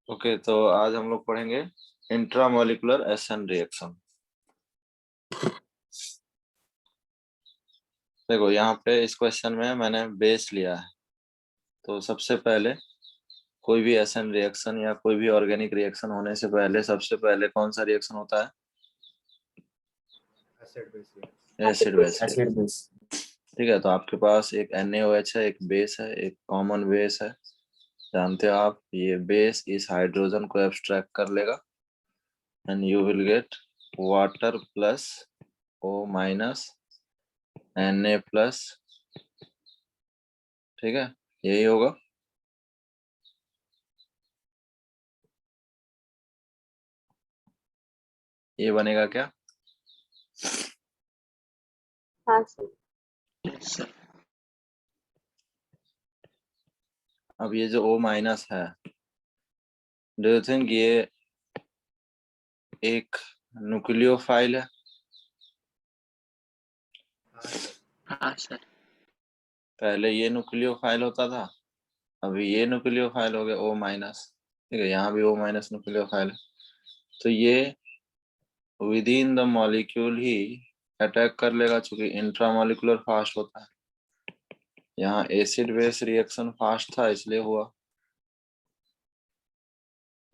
Okay, तो आज हम लोग पढ़ेंगे इंट्रामोलिकुलर एसएन रिएक्शन। देखो यहाँ पे इस क्वेश्चन में मैंने बेस लिया है। तो सबसे पहले कोई भी एसएन रिएक्शन या कोई भी ऑर्गेनिक रिएक्शन होने से पहले सबसे पहले कौन सा रिएक्शन होता है? Acid base reaction. ठीक है, तो आपके पास एक NaOH है, एक बेस है, एक कॉमन बेस है। जानते हो आप, ये बेस इस हाइड्रोजन को एब्स्ट्रैक्ट कर लेगा and you will get water plus O minus Na plus. ठीक है, यही होगा। ये बनेगा क्या? हाँ सर। अब ये जो O माइनस है, डू यू थिंक ये एक न्यूक्लियोफाइल है? हाँ सर। पहले ये न्यूक्लियोफाइल होता था, अभी ये न्यूक्लियोफाइल हो गया O माइनस। ठीक है, यहाँ भी O माइनस न्यूक्लियोफाइल है। तो ये with in the molecule he attack कर लेगा, चूंकि इंट्रामॉलिक्यूलर फास्ट होता है। यहाँ एसिड बेस रिएक्शन फास्ट था इसलिए हुआ,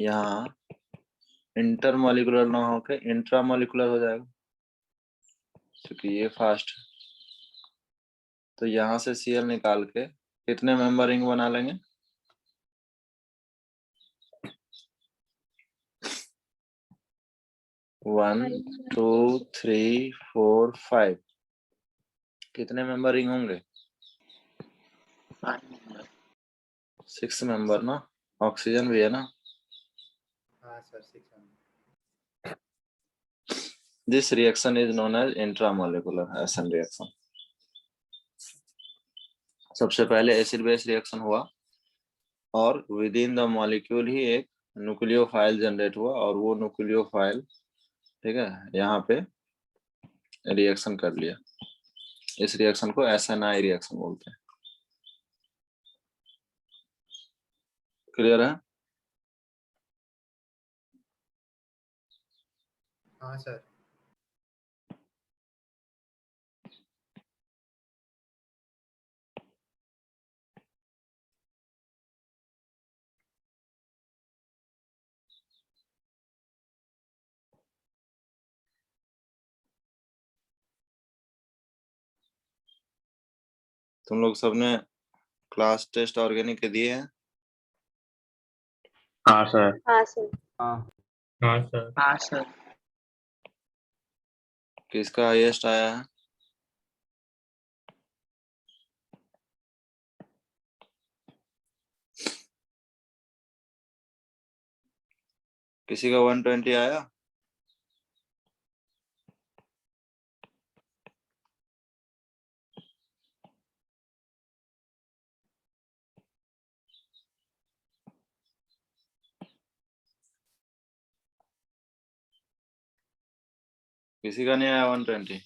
यहाँ इंटरमॉलिक्यूलर ना होके इंट्रामॉलिक्यूलर हो जाएगा क्योंकि ये फास्ट है। तो यहाँ से Cl निकाल के कितने मेंबर रिंग बना लेंगे? 1 2 3 4 5। कितने मेंबर रिंग होंगे? 6 मेंबर ना। ऑक्सीजन भी है ना। हाँ sir, 6 member. This reaction is known as intramolecular SN reaction. सबसे पहले एसिड बेस रिएक्शन हुआ और विद इन द मॉलिक्यूल ही एक न्यूक्लियोफाइल जनरेट हुआ और वो न्यूक्लियोफाइल, ठीक है, यहाँ पे रिएक्शन कर लिया। इस रिएक्शन को SNI रिएक्शन बोलते हैं। क्लियर है? हाँ सर। तुम लोग सबने क्लास टेस्ट ऑर्गेनिक के दिए हैं? हाँ सर। हाँ सर। हाँ हाँ सर। हाँ सर। किसका हाईएस्ट आया है? किसी का 120 आया? किसी का नहीं आया 120?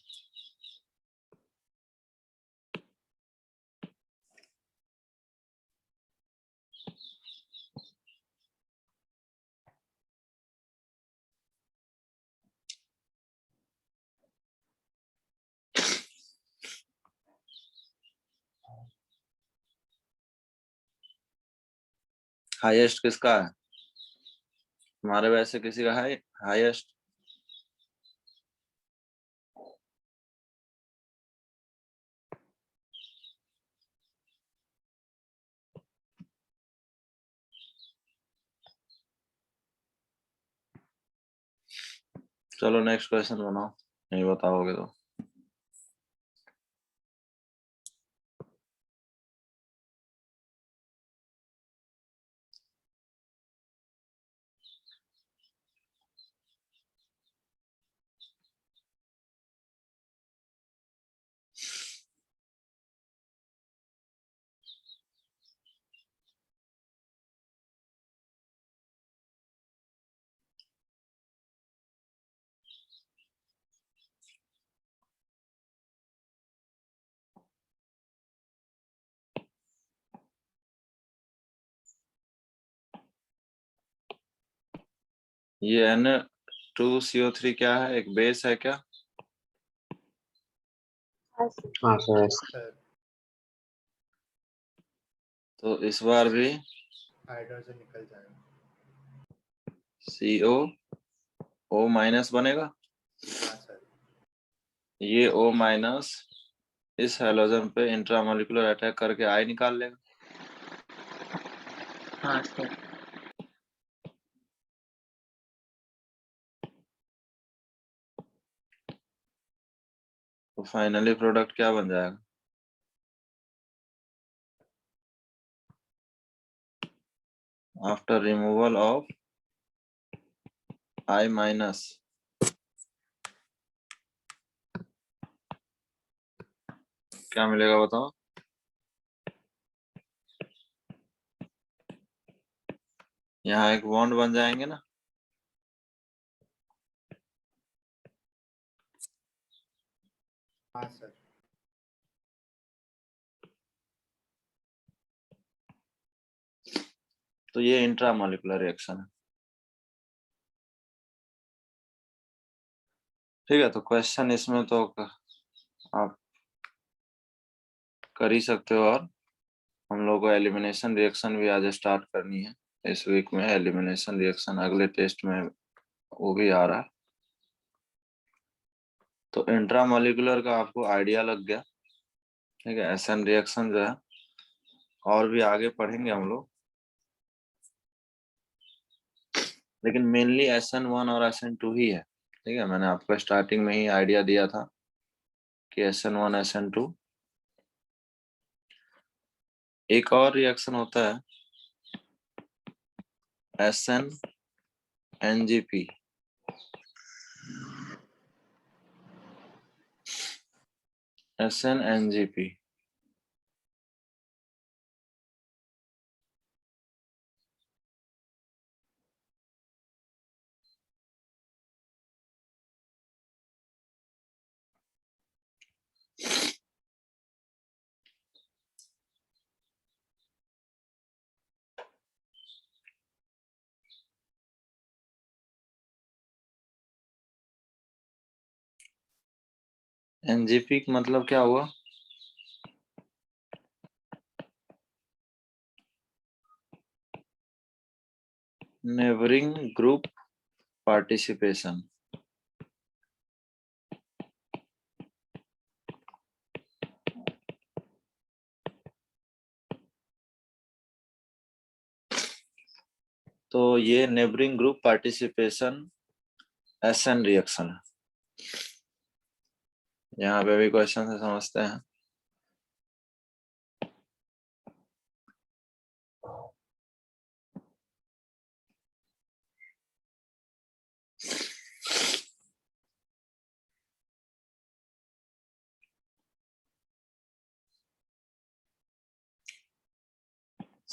हाईएस्ट किसका है? हमारे वैसे किसी का है हाईएस्ट? चलो नेक्स्ट क्वेश्चन बनाओ, नहीं बताओगे तो। ये N2CO3 क्या है, एक बेस है क्या? हाँ सर। सर तो इस बार भी हाइड्रोजन निकल जाएगा। CO O- बनेगा। हाँ सर। ये O- इस हैलोजन पे इंट्रामोलिकुलर अटैक करके I निकाल लेगा। हाँ सर। तो फाइनली प्रोडक्ट क्या बन जाएगा? आफ्टर रिमूवल ऑफ I-, क्या मिलेगा बताओ? यहाँ एक बॉन्ड बन जाएंगे ना। हाँ सर। तो ये इंट्रामोलिकुलर रिएक्शन है। ठीक है, तो क्वेश्चन इसमें तो आप कर ही सकते हो। और हम लोग को एलिमिनेशन रिएक्शन भी आज स्टार्ट करनी है इस वीक में। एलिमिनेशन रिएक्शन अगले टेस्ट में वो भी आ रहा है। तो इंट्रामोलिकुलर का आपको आइडिया लग गया। ठीक है, SN रिएक्शन जो है और भी आगे पढ़ेंगे हम लोग, लेकिन मेनली SN1 और SN2 ही है। ठीक है, मैंने आपको स्टार्टिंग में ही आइडिया दिया था कि SN1 SN2। एक और रिएक्शन होता है SN-NGP। SN-NGP NGP का मतलब क्या हुआ? Neighbouring group participation. तो ये neighbouring group participation SN reaction है। यहाँ पे भी क्वेश्चन से समझते हैं।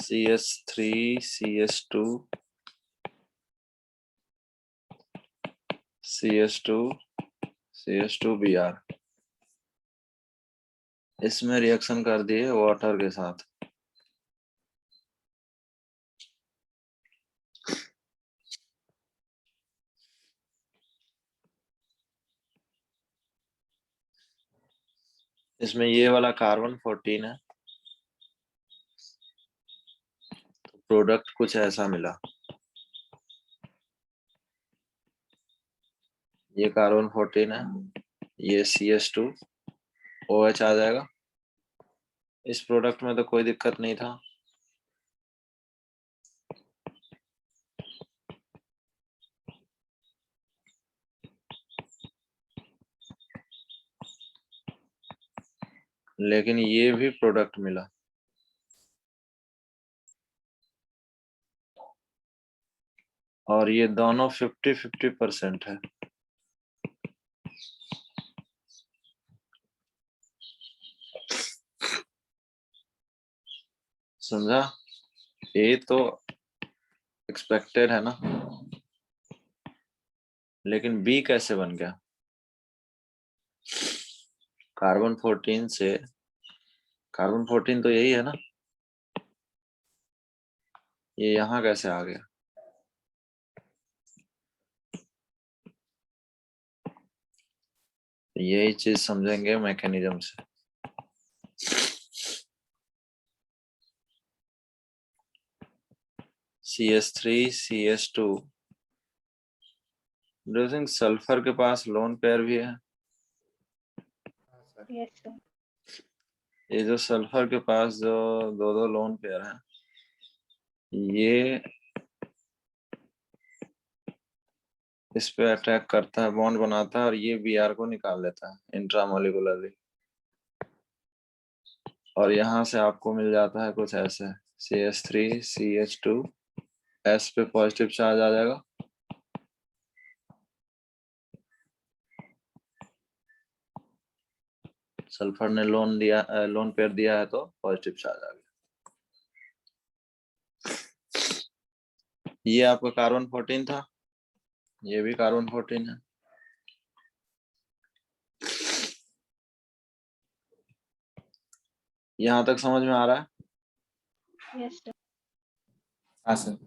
CH3 CH2 CH2 CH2Br, इसमें रिएक्शन कर दिए वाटर के साथ। इसमें ये वाला कार्बन 14 है, तो प्रोडक्ट कुछ ऐसा मिला। ये कार्बन 14 है, ये CH2OH आ जाएगा। इस प्रोडक्ट में तो कोई दिक्कत नहीं था। लेकिन ये भी प्रोडक्ट मिला। और ये दोनों 50-50% है। समझा? ये तो एक्सपेक्टेड है ना, लेकिन बी कैसे बन गया? कार्बन 14 से कार्बन 14 तो यही है ना, ये यहाँ कैसे आ गया? यही चीज समझेंगे मैकेनिज्म से। CH3 CH2 do you think sulphur के पास लोन पेयर भी है? हाँ सर। Yes sir. ये जो सल्फर के पास जो दो लोन पेयर है, ये इस पे अटैक करता है, बॉन्ड बनाता है और ये Br को निकाल लेता है इंट्रामोलिकुलरली, और यहाँ से आपको मिल जाता है कुछ ऐसे CH3 CH2 S पे पॉजिटिव चार्ज आ जाएगा, सल्फर ने लोन पेयर दिया है तो पॉजिटिव चार्ज आ गया। ये आपका कार्बन 14 था, ये भी कार्बन 14 है। यहाँ तक समझ में आ रहा है? Yes sir. हाँ सर।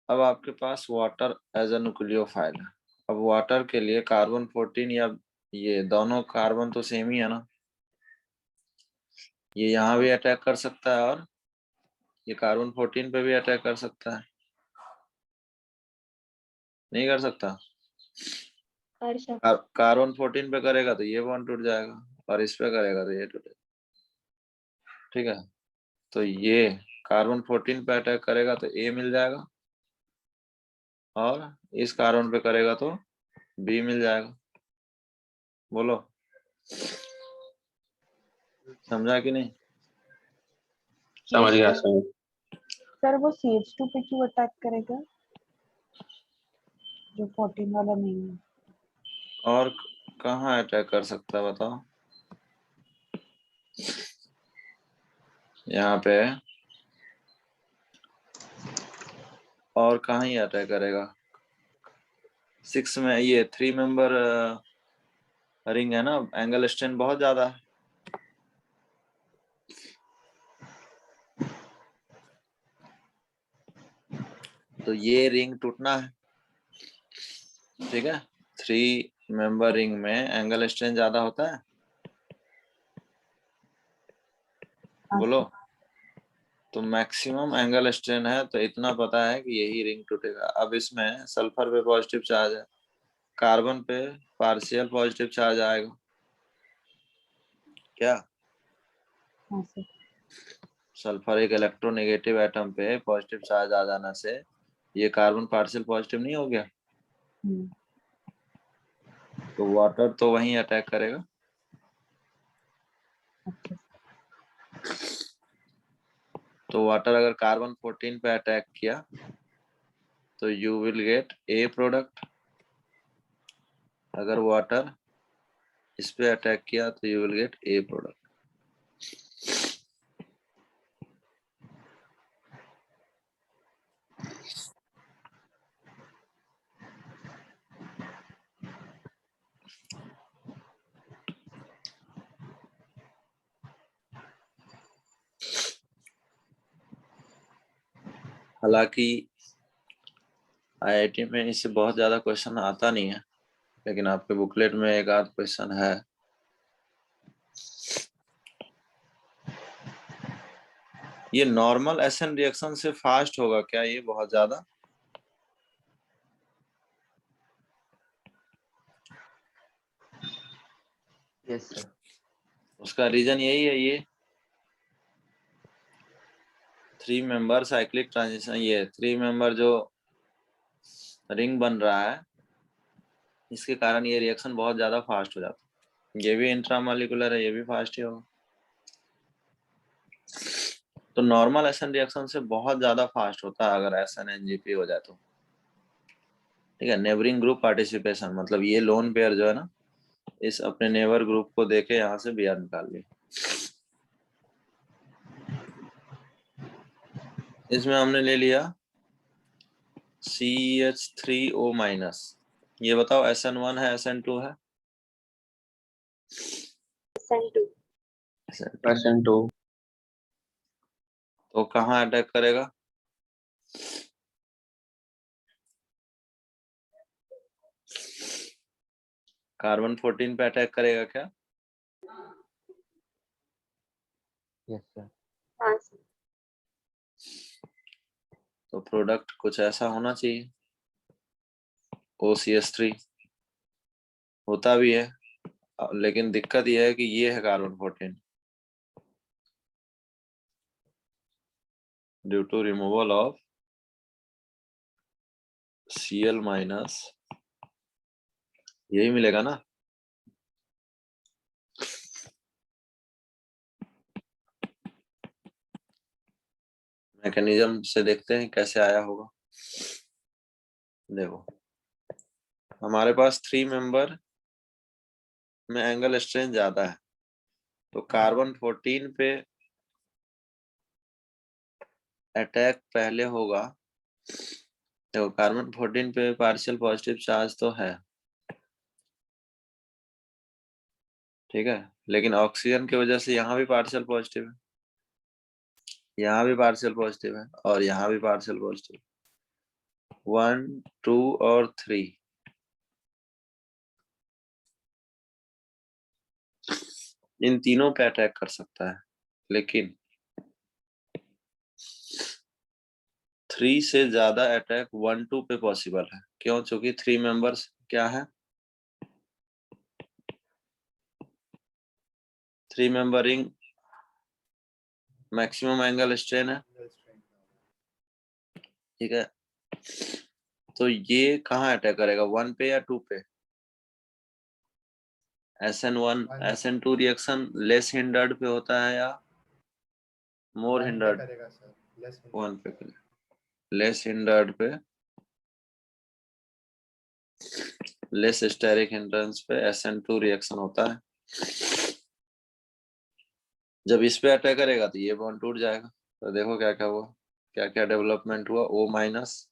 अब आपके पास वाटर एज अ न्यूक्लियोफाइल है। अब वाटर के लिए कार्बन 14 या ये दोनों कार्बन तो सेम ही है ना, ये यहाँ भी अटैक कर सकता है और ये कार्बन 14 पे भी अटैक कर सकता है, नहीं कर सकता? कर सकते। कार्बन 14 पे करेगा तो ये बॉन्ड टूट जाएगा और इस पे करेगा तो ये टूटेगा, ठीक है? तो ये कार्बन 14 पे अटैक करेगा तो A मिल जाएगा और इस कार्बन पे करेगा तो B मिल जाएगा। बोलो, समझा कि नहीं? समझ गया Yes, sir. सर। सर वो CH2 पे क्यों अटैक करेगा जो 14 वाला नहीं है? और कहाँ अटैक कर सकता है बताओ? यहाँ पे और कहाँ ही अटैक करेगा? 6 में ये 3 मेंबर रिंग है ना, एंगल स्ट्रेंथ बहुत ज्यादा है, तो ये रिंग टूटना है, ठीक है? 3 मेंबर रिंग में एंगल स्ट्रेंथ ज्यादा होता है, बोलो। तो मैक्सिमम एंगल स्ट्रेन है तो इतना पता है कि यही रिंग टूटेगा। अब इसमें सल्फर पे पॉजिटिव चार्ज है, कार्बन पे पार्शियल पॉजिटिव चार्ज आएगा क्या? हाँ सर। सल्फर एक इलेक्ट्रोनेगेटिव एटम पे पॉजिटिव चार्ज आ जाना से ये कार्बन पार्शियल पॉजिटिव नहीं हो गया, तो वाटर तो वहीं अटैक करेगा। अच्छा। तो वाटर अगर कार्बन 14 पे अटैक किया तो you will get A product, अगर वाटर इस पे अटैक किया तो you will get A product. हालांकि IIT में इससे बहुत ज्यादा क्वेश्चन आता नहीं है, लेकिन आपके बुकलेट में एक आध क्वेश्चन है। ये नॉर्मल एसएन रिएक्शन से फास्ट होगा क्या ये बहुत ज्यादा? Yes sir. उसका रीजन यही है, ये 3 मेंबर साइक्लिक ट्रांजिशन, ये 3 मेंबर जो रिंग बन रहा है इसके कारण ये रिएक्शन बहुत ज्यादा फास्ट हो जाता है। ये भी इंट्रामोलिकुलर है, ये भी फास्ट ही होगा। तो नॉर्मल एसएन रिएक्शन से बहुत ज्यादा फास्ट होता है अगर एसएन एनजीपी हो जाए तो, ठीक है? नेबरिंग ग्रुप पार्टिसिपेशन मतलब ये लोन पेयर जो है ना, इस अपने नेबर ग्रुप को देके यहाँ से Br निकाल लिया। इसमें हमने ले लिया CH3O-, ये बताओ SN1 है SN2 है? SN2. SN2। तो कहाँ अटैक करेगा? कार्बन 14 पे अटैक करेगा क्या? Yes, sir. हाँ सर। तो प्रोडक्ट कुछ ऐसा होना चाहिए, OCH3 होता भी है, लेकिन दिक्कत यह है कि ये है carbon 14 due to removal of Cl minus, यही मिलेगा ना। मैकेनिज्म से देखते हैं कैसे आया होगा। देखो हमारे पास 3 मेंबर में एंगल स्ट्रेंथ ज्यादा है, तो कार्बन 14 पे अटैक पहले होगा। देखो कार्बन 14 पे पार्शियल पॉजिटिव चार्ज तो है, ठीक है, लेकिन ऑक्सीजन की वजह से यहाँ भी पार्शियल पॉजिटिव है, यहाँ भी पार्शियल पॉजिटिव है, और यहाँ भी पार्शियल पॉजिटिव। 1, 2 और 3 इन तीनों पे अटैक कर सकता है, लेकिन 3 से ज्यादा अटैक 1, 2 पे पॉसिबल है। क्यों? क्योंकि 3 मेंबर्स क्या है, 3 member ring maximum angle strain है, ठीक है। तो ये कहाँ अटैक करेगा, 1 पे या 2 पे? SN1 SN2 reaction less hindered पे होता है या मोर हिंडर्ड? करेगा सर, लेस 1 पे लेस हिंडर्ड पे, लेस स्टेरिक हिंड्रेंस पे SN2 रिएक्शन होता है। जब इस पे अटैक करेगा तो ये बॉन्ड टूट जाएगा। तो देखो क्या क्या हुआ, क्या क्या डेवलपमेंट हुआ। O माइनस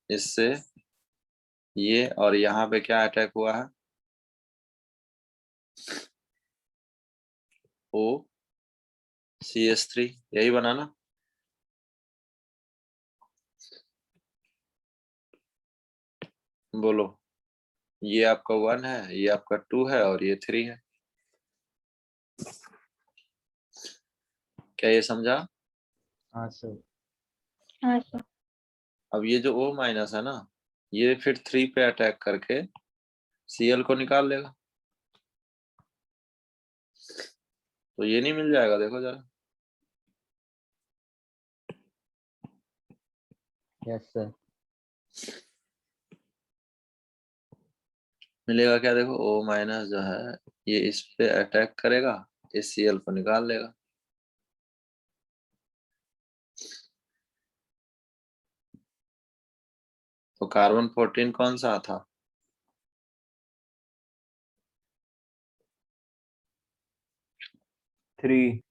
इससे ये, और यहाँ पे क्या अटैक हुआ है, OCH3, यही बना ना। बोलो, ये आपका 1 है, ये आपका 2 है, और ये 3 है। क्या ये समझा? हाँ सर। हाँ सर। अब ये जो O माइनस है ना, ये फिर 3 पे अटैक करके Cl को निकाल लेगा, तो ये नहीं मिल जाएगा। देखो जरा, Yes, sir. मिलेगा क्या? देखो O माइनस जो है ये इस पे अटैक करेगा, इस Cl को निकाल लेगा। तो कार्बन 14 कौन सा था? थ्री।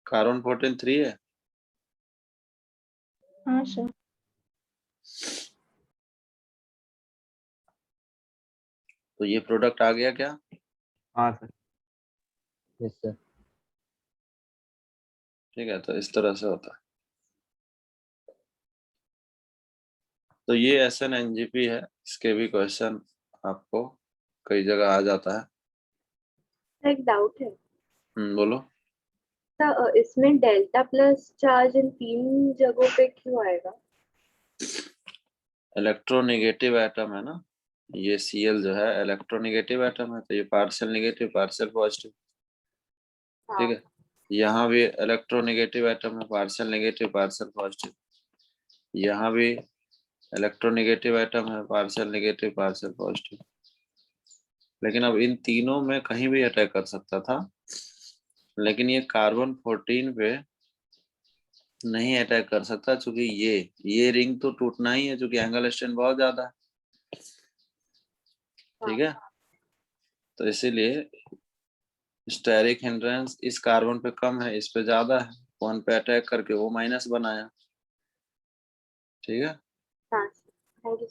कार्बन 14 3 है। हाँ सर। तो ये प्रोडक्ट आ गया क्या? हाँ सर। Yes sir. ठीक है, तो इस तरह से होता है। तो ये SN-NGP है, इसके भी क्वेश्चन आपको कई जगह आ जाता है। एक डाउट है बोलो। सर, इसमें डेल्टा प्लस चार्ज इन 3 जगहों पे क्यों आएगा? इलेक्ट्रोनेगेटिव एटम है ना, ये Cl जो है इलेक्ट्रोनेगेटिव एटम है, तो ये पार्शियल नेगेटिव पार्शियल पॉजिटिव, ठीक है। यहाँ भी इलेक्ट्रोनेगेटिव एटम है, पार्शियल नेगेटिव पार्शियल पॉजिटिव। यहाँ भी इलेक्ट्रोनेगेटिव एटम है, पार्शियल नेगेटिव पार्शियल पॉजिटिव। लेकिन अब इन तीनों में कहीं भी अटैक कर सकता था, लेकिन ये कार्बन 14 पे नहीं अटैक कर सकता, क्योंकि ये रिंग तो टूटना ही है, क्योंकि एंगल स्ट्रेंथ बहुत ज्यादा है, ठीक है। तो इसीलिए स्टेरिक हिंड्रेंस इस कार्बन पे कम है, इस पे ज्यादा है, वन पे अटैक करके O माइनस बनाया। ठीक है, हाँ सर, थैंक यू।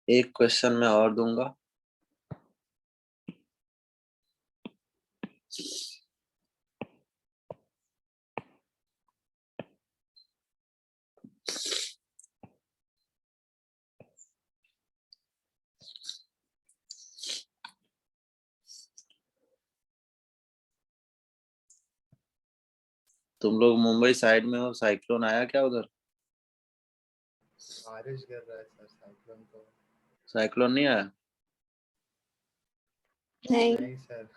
एक क्वेश्चन मैं और दूंगा। तुम लोग मुंबई साइड में हो, साइक्लोन आया क्या उधर? बारिश गिर रहा है सर, साइक्लोन तो साइक्लोन नहीं आया? नहीं सर।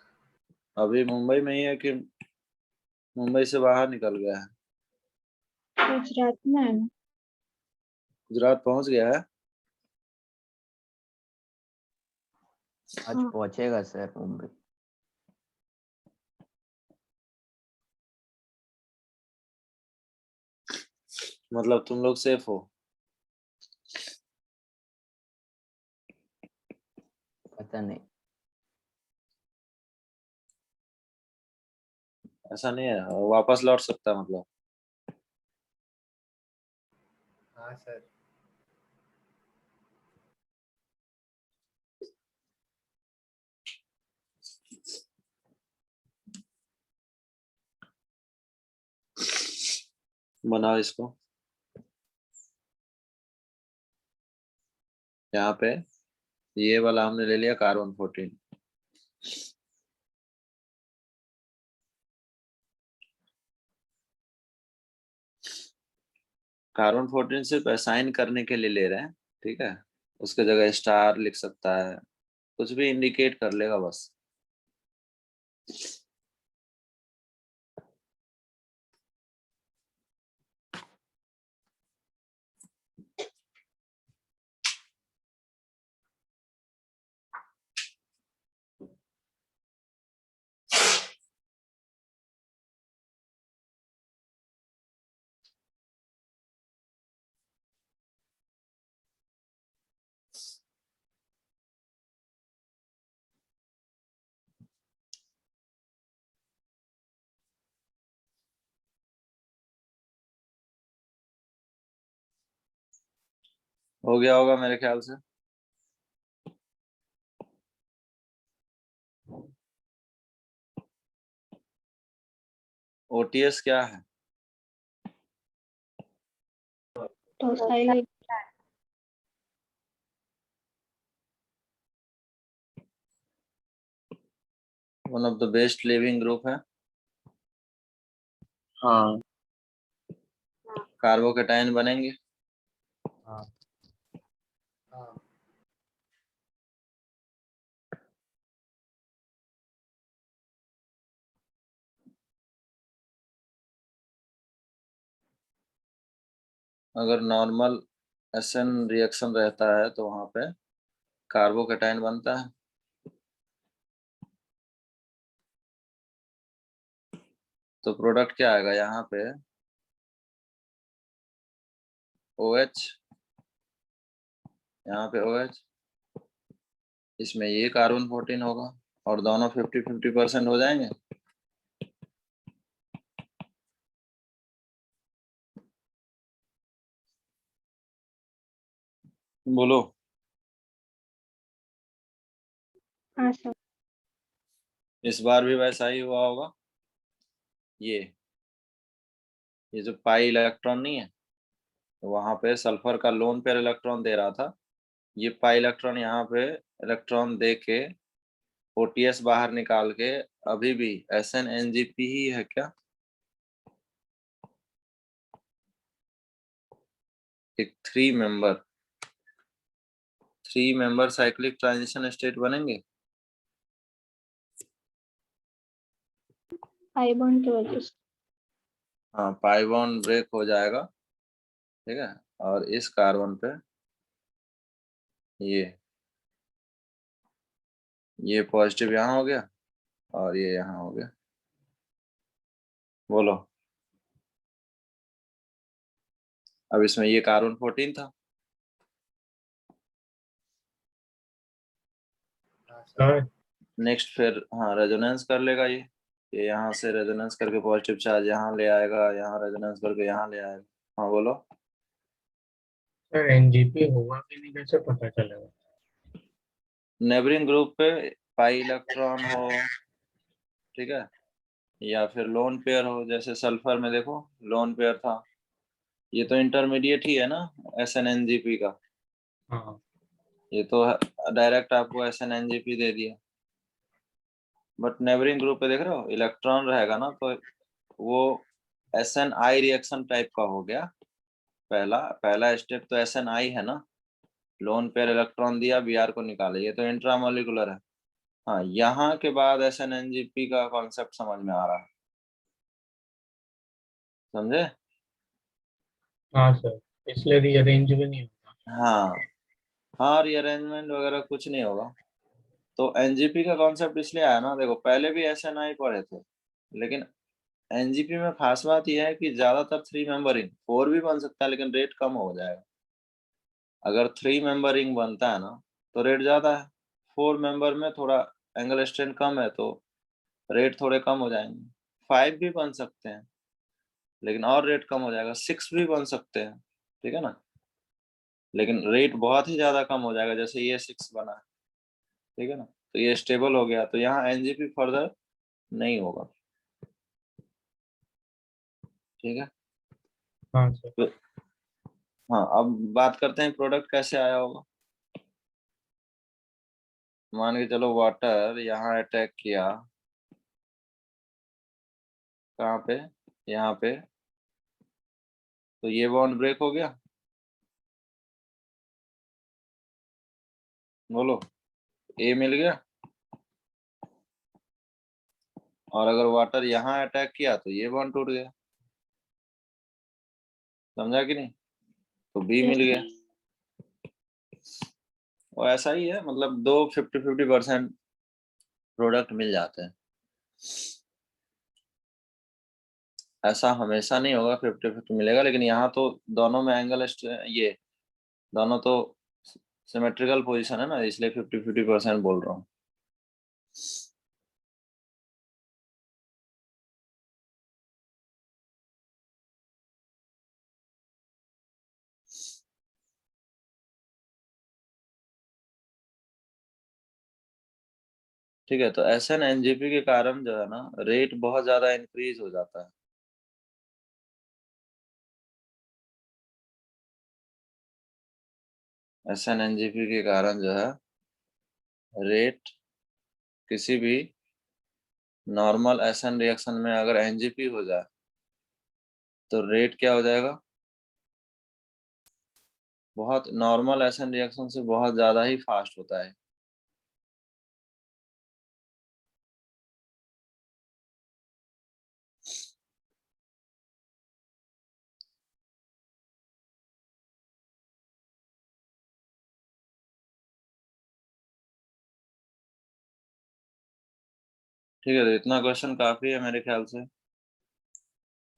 अभी मुंबई में ही है कि मुंबई से बाहर निकल गया है? गुजरात में है ना? गुजरात पहुंच गया है? आज पहुंचेगा सर मुंबई। मतलब तुम लोग सेफ हो? पता नहीं। ऐसा नहीं है, वापस लौट सकता है मतलब? हाँ सर। बनाओ इसको। यहाँ पे ये वाला हमने ले लिया कार्बन 14। कार्बन 14 सिर्फ असाइन करने के लिए ले रहे हैं, ठीक है? उसके जगह स्टार लिख सकता है, कुछ भी इंडिकेट कर लेगा बस। हो गया होगा मेरे ख्याल से। ओटीएस क्या है? तो सही one of the best leaving group है। हाँ कार्बोकेटाइन बनेंगे। हाँ हाँ अगर नॉर्मल एसएन रिएक्शन रहता है तो वहां पे कार्बोकेटाइन बनता है। तो प्रोडक्ट क्या आएगा यहाँ पे? OH, यहाँ पे OH, इसमें ये कार्बन 14 होगा और दोनों 50-50% हो जाएंगे। बोलो। हाँ सर। इस बार भी वैसा ही हुआ होगा। ये जो पाई इलेक्ट्रॉन नहीं है, तो वहां पे सल्फर का लोन पेयर इलेक्ट्रॉन दे रहा था, ये पाई इलेक्ट्रॉन यहाँ पे इलेक्ट्रॉन दे के ओटीएस बाहर निकाल के अभी भी SnNgP ही है क्या? एक three member cyclic transition state बनेंगे। आई बॉन्ड की वजह से। हाँ, पाई बॉन्ड ब्रेक हो जाएगा, ठीक है? और इस कार्बन पे ये पॉजिटिव यहाँ हो गया और ये यहाँ हो गया। बोलो। अब इसमें ये कार्बन 14 था, सर नेक्स्ट फिर हाँ रेजोनेंस कर लेगा ये यहाँ से रेजोनेंस करके पॉजिटिव चार्ज यहाँ ले आएगा, यहाँ रेजोनेंस करके यहाँ ले आएगा। हाँ बोलो। सर एनजीपी होगा कि नहीं कैसे पता चलेगा? नेबरिंग ग्रुप पे पाई इलेक्ट्रॉन हो, ठीक है, या फिर लोन पेयर हो, जैसे सल्फर में देखो लोन पेयर था, ये तो इंटरमीडिएट ही है ना SnNGP का, हाँ ये तो डायरेक्ट आपको SnNGP दे दिया। बट नेबरिंग ग्रुप पे देख रहे हो इलेक्ट्रॉन रहेगा ना, तो वो SnI रिएक्शन टाइप का हो गया। पहला स्टेप तो SnI है ना, लोन पेयर इलेक्ट्रॉन दिया, Br को निकाले, ये तो इंट्रामोलिकुलर है। हाँ, यहाँ के बाद SnNGP का कॉन्सेप्ट समझ में आ रहा है, समझे? हाँ सर, इसलिए रीअरेंज भी नहीं होगा। हाँ, रीअरेंजमेंट वगैरह कुछ नहीं होगा। तो एनजीपी का कॉन्सेप्ट इसलिए आया ना, देखो पहले भी SNI पढ़े थे, लेकिन एनजीपी में खास बात यह है कि ज्यादातर 3 मेंबर रिंग, 4 भी बन सकता है लेकिन रेट कम हो जाएगा। अगर 3 मेंबर रिंग बनता है ना तो रेट ज्यादा है, 4 मेंबर में थोड़ा एंगल स्ट्रेंथ कम है तो रेट थोड़े कम हो जाएंगे। 5 भी बन सकते हैं लेकिन और रेट कम हो जाएगा, 6 भी बन सकते हैं, ठीक है ना, लेकिन रेट बहुत ही ज्यादा कम हो जाएगा, जैसे ये 6 बना है, ठीक है ना, तो ये स्टेबल हो गया, तो यहाँ एनजीपी फर्दर नहीं होगा, ठीक है। हाँ सर। तो हाँ, अब बात करते हैं प्रोडक्ट कैसे आया होगा। मान के चलो वाटर यहाँ अटैक किया, कहाँ पे, यहाँ पे, तो ये बॉन्ड ब्रेक हो गया, बोलो, ए मिल गया। और अगर वाटर यहाँ अटैक किया तो ये बॉन्ड टूट गया, समझा कि नहीं, तो बी मिल गया। और ऐसा ही है, मतलब दो 50-50% प्रोडक्ट मिल जाते हैं, ऐसा हमेशा नहीं होगा 50-50 मिलेगा, लेकिन यहाँ तो दोनों में एंगल ये दोनों तो सिमेट्रिकल पोजीशन है ना, इसलिए 50-50% बोल रहा हूँ। ठीक है, तो SnNGP के कारण जो है ना रेट बहुत ज्यादा इंक्रीज हो जाता है। SnNGP के कारण जो है रेट किसी भी नॉर्मल SN रिएक्शन में अगर NGP हो जाए तो रेट क्या हो जाएगा, बहुत नॉर्मल SN रिएक्शन से बहुत ज्यादा ही फास्ट होता है। ठीक है, तो इतना क्वेश्चन काफी है मेरे ख्याल से,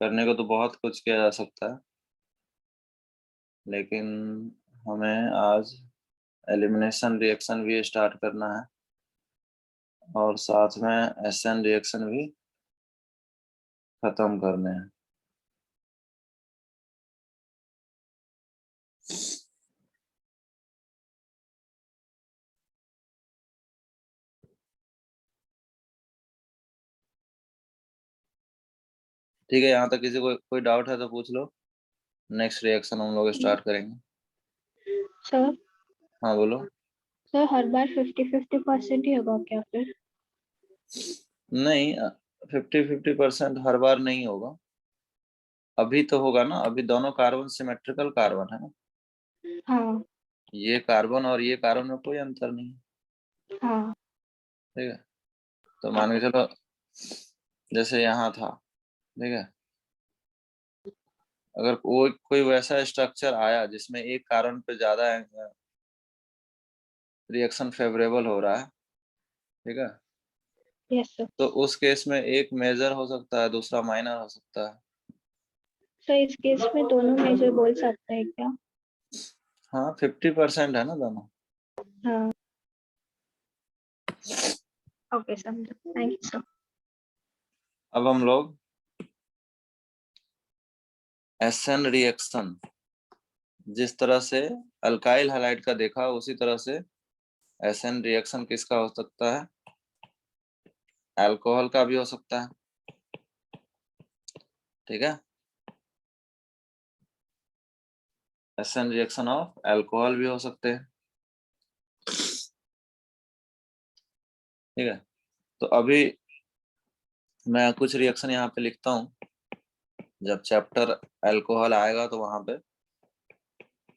करने को तो बहुत कुछ किया जा सकता है, लेकिन हमें आज एलिमिनेशन रिएक्शन भी स्टार्ट करना है और साथ में SN रिएक्शन भी खत्म करने हैं। ठीक है, यहाँ तक किसी को कोई डाउट है तो पूछ लो, नेक्स्ट रिएक्शन हम लोग स्टार्ट करेंगे। सर हाँ बोलो। सर हर बार 50-50% ही होगा क्या फिर? नहीं, 50-50% हर बार नहीं होगा, अभी तो होगा ना, अभी दोनों कार्बन सिमेट्रिकल कार्बन है ना, हाँ ये कार्बन और ये कार्बन में कोई अंतर नहीं है, हाँ ठीक है। तो मान के चलो जैसे यहाँ था, ठीक है, अगर कोई वैसा स्ट्रक्चर आया जिसमें एक कार्बन पे ज्यादा रिएक्शन फेवरेबल हो रहा है, ठीक है, यस सर। तो उस केस में एक मेजर हो सकता है, दूसरा माइनर हो सकता है। सर इस केस में दोनों मेजर बोल सकते हैं क्या? हाँ, 50% है ना दोनों। हाँ ओके समझा, थैंक यू सर। अब हम लोग एसएन रिएक्शन जिस तरह से अल्काइल हैलाइड का देखा उसी तरह से एसएन रिएक्शन किसका हो सकता है, अल्कोहल का भी हो सकता है। ठीक है, एसएन रिएक्शन ऑफ अल्कोहल भी हो सकते हैं। ठीक है, तो अभी मैं कुछ रिएक्शन यहाँ पे लिखता हूँ, जब चैप्टर अल्कोहल आएगा तो वहां पे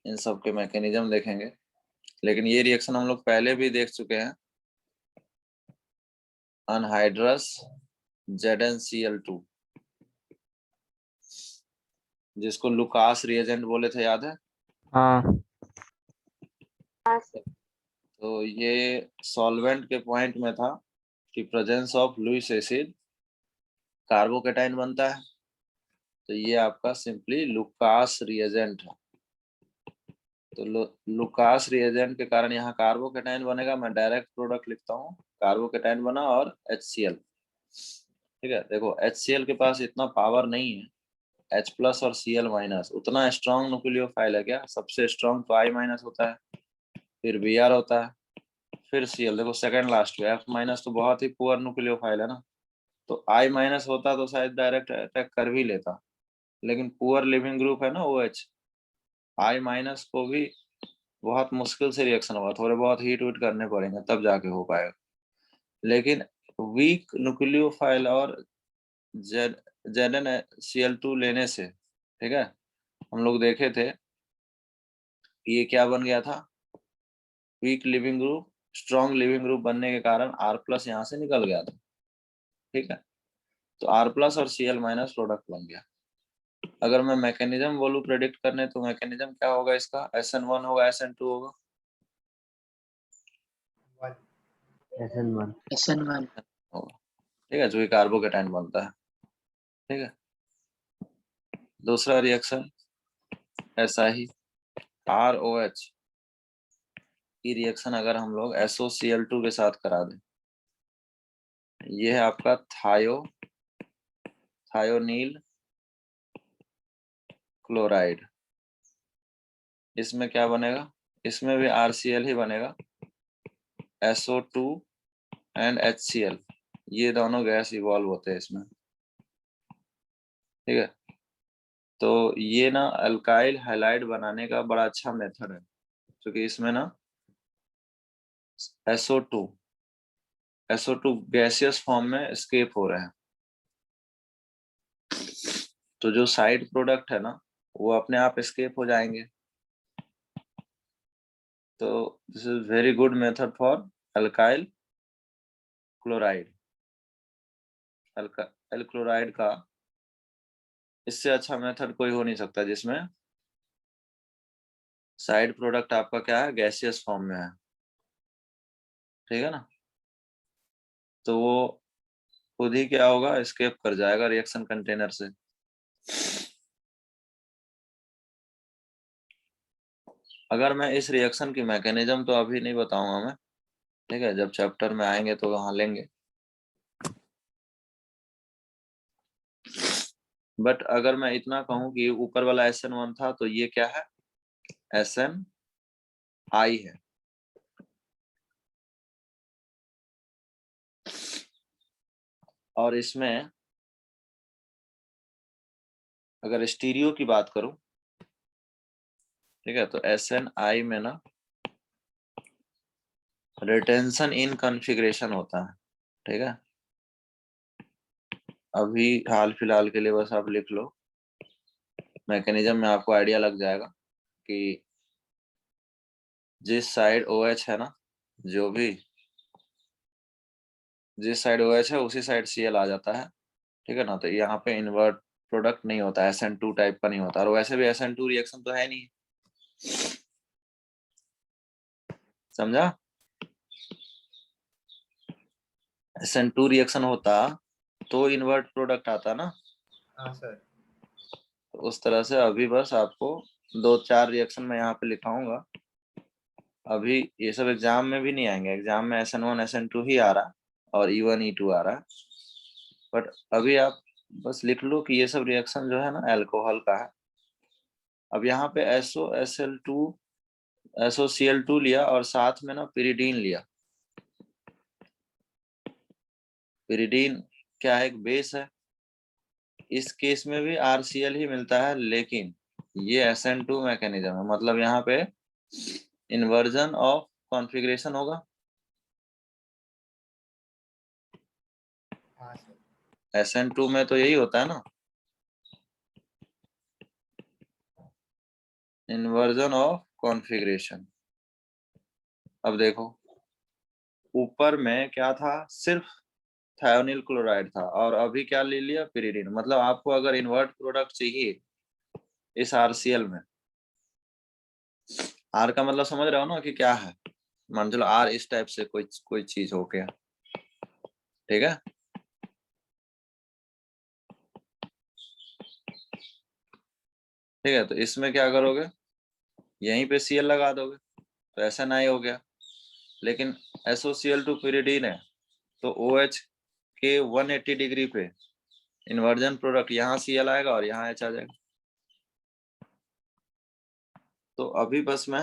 इन सब के मैकेनिज्म देखेंगे, लेकिन ये रिएक्शन हम लोग पहले भी देख चुके हैं। अनहाइड्रस ZnCl2 जिसको लुकास रिएजेंट बोले थे, याद है? हाँ हाँ सर। तो ये सॉल्वेंट के पॉइंट में था कि presence of Lewis acid carbocation बनता है, तो ये आपका सिंपली लुकास रिएजेंट है। तो लुकास रिएजेंट के कारण यहाँ कार्बोकेटाइन बनेगा। मैं डायरेक्ट प्रोडक्ट लिखता हूँ, कार्बोकेटाइन बना और HCl। ठीक है, देखो HCl के पास इतना पावर नहीं है, H+ और Cl-, उतना स्ट्रॉन्ग न्यूक्लियोफाइल है क्या? सबसे स्ट्रॉन्ग तो I- होता है, फिर Br होता है, फिर Cl। देखो सेकंड लास्ट में F- तो बहुत ही पुअर न्यूक्लियोफाइल है ना, तो I- होता तो शायद डायरेक्ट अटैक कर भी लेता, लेकिन पुअर लिविंग ग्रुप है ना OH, I- को भी बहुत मुश्किल से रिएक्शन होगा, थोड़े बहुत हीट वीट करने पड़ेंगे तब जाके हो पाएगा। लेकिन वीक न्यूक्लियोफाइल और ZnCl2 लेने से, ठीक है, हम लोग देखे थे ये क्या बन गया था, weak leaving group strong leaving group बनने के कारण R+ यहाँ से निकल गया था। ठीक है, तो R+ और Cl- प्रोडक्ट बन गया। अगर मैं मैकेनिज्म बोलूं प्रेडिक्ट करने, तो मैकेनिज्म क्या होगा इसका? SN1 होगा, SN2 होगा, SN1 SN1 होगा। ठीक है, जो कि कार्बोकेटाइन बनता है। ठीक है, दूसरा रिएक्शन ऐसा ही ROH की रिएक्शन अगर हम लोग SOCl2 के साथ करा दें, ये है आपका थायोनील क्लोराइड। इसमें क्या बनेगा? इसमें भी RCl ही बनेगा, SO2 एंड HCl, ये दोनों गैस इवॉल्व होते हैं इसमें। ठीक है, तो ये ना अल्काइल हैलाइड बनाने का बड़ा अच्छा मेथड है, क्योंकि इसमें ना SO2 गैसियस फॉर्म में एस्केप हो रहे हैं, तो जो साइड प्रोडक्ट है ना वो अपने आप एस्केप हो जाएंगे। तो this is very good method for alkyl chloride. Alkyl chloride का इससे अच्छा मेथड कोई हो नहीं सकता जिसमें साइड प्रोडक्ट आपका क्या है, गैसियस फॉर्म में है। ठीक है ना, तो वो खुद ही क्या होगा, एस्केप कर जाएगा रिएक्शन कंटेनर से। अगर मैं इस रिएक्शन की मैकेनिज्म तो अभी नहीं बताऊंगा मैं, ठीक है, जब चैप्टर में आएंगे तो वहां लेंगे। बट अगर मैं इतना कहूं कि ऊपर वाला SN1 था, तो ये क्या है, SNI है। और इसमें अगर स्टीरियो की बात करूं, ठीक है, तो SNI में ना रिटेंशन इन कॉन्फ़िगरेशन होता है। ठीक है, अभी हाल फिलहाल के लिए बस आप लिख लो, मैकेनिज्म में आपको आइडिया लग जाएगा कि जिस साइड OH है ना, जो भी जिस साइड OH है उसी साइड Cl आ जाता है। ठीक है ना, तो यहाँ पे इन्वर्ट प्रोडक्ट नहीं होता, SN2 टाइप का नहीं होता, और वैसे भी SN2 रिएक्शन तो है नहीं, समझा? SN2 रिएक्शन होता तो इन्वर्ट प्रोडक्ट आता ना। हाँ सर। तो उस तरह से अभी बस आपको 2-4 रिएक्शन मैं यहाँ पे लिखाऊंगा। अभी ये सब एग्जाम में भी नहीं आएंगे, एग्जाम में SN1 SN2 ही आ रहा, और E1 E2 आ रहा है। बट अभी आप बस लिख लो कि ये सब रिएक्शन जो है ना अल्कोहल का है। अब यहाँ पे SOCl2 लिया और साथ में ना पिरिडीन लिया। पिरिडीन क्या है, एक बेस है। इस केस में भी RCl ही मिलता है, लेकिन ये SN2 मैकेनिज्म है, मतलब यहाँ पे इन्वर्जन ऑफ कॉन्फ़िगरेशन होगा। हाँ सर। SN2 में तो यही होता है ना, इन्वर्जन ऑफ कॉन्फ़िगरेशन। अब देखो ऊपर में क्या था, सिर्फ थायोनिल क्लोराइड था, और अभी क्या ले लिया, पिरिडीन। मतलब आपको अगर इन्वर्ट प्रोडक्ट चाहिए इस RCl में, R का मतलब समझ रहे हो ना कि क्या है। मान चलो R इस टाइप से कोई चीज हो गया, ठीक है। ठीक है, तो इसमें क्या करोगे, यहीं पे Cl लगा दोगे तो SNI हो गया। लेकिन SOCl2 पिरिडीन है, तो OH के 180 डिग्री पे इन्वर्जन प्रोडक्ट यहाँ Cl आएगा और यहाँ H आ जाएगा। तो अभी बस मैं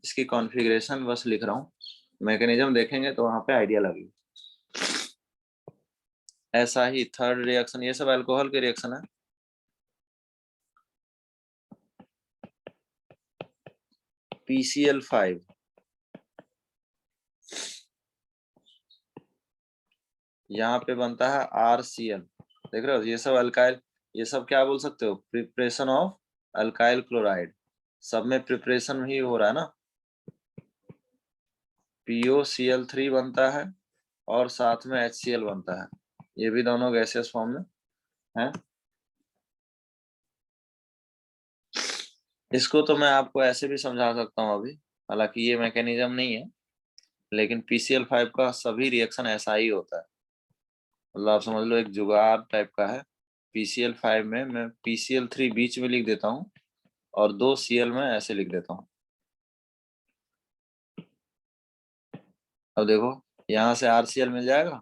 इसकी कॉन्फ़िगरेशन बस लिख रहा हूँ, मैकेनिज्म देखेंगे तो वहां पे आइडिया लगेगा। ऐसा ही थर्ड रिएक्शन, ये सब अल्कोहल के रिएक्शन है। PCl5 यहाँ पे बनता है RCl। देख रहे हो, ये सब अल्काइल, ये सब क्या बोल सकते हो, प्रिपरेशन ऑफ अल्काइल क्लोराइड। सब में प्रिपरेशन ही हो रहा है ना। POCl3 बनता है और साथ में HCl बनता है, ये भी दोनों गैसियस फॉर्म में है। इसको तो मैं आपको ऐसे भी समझा सकता हूँ अभी, हालांकि ये मैकेनिज्म नहीं है, लेकिन PCl5 का सभी रिएक्शन ऐसा ही होता है। मतलब आप समझ लो एक जुगाड़ टाइप का है। PCl5 में मैं PCl3 बीच में लिख देता हूँ और 2 Cl में ऐसे लिख देता हूँ। अब देखो यहाँ से RCl मिल जाएगा,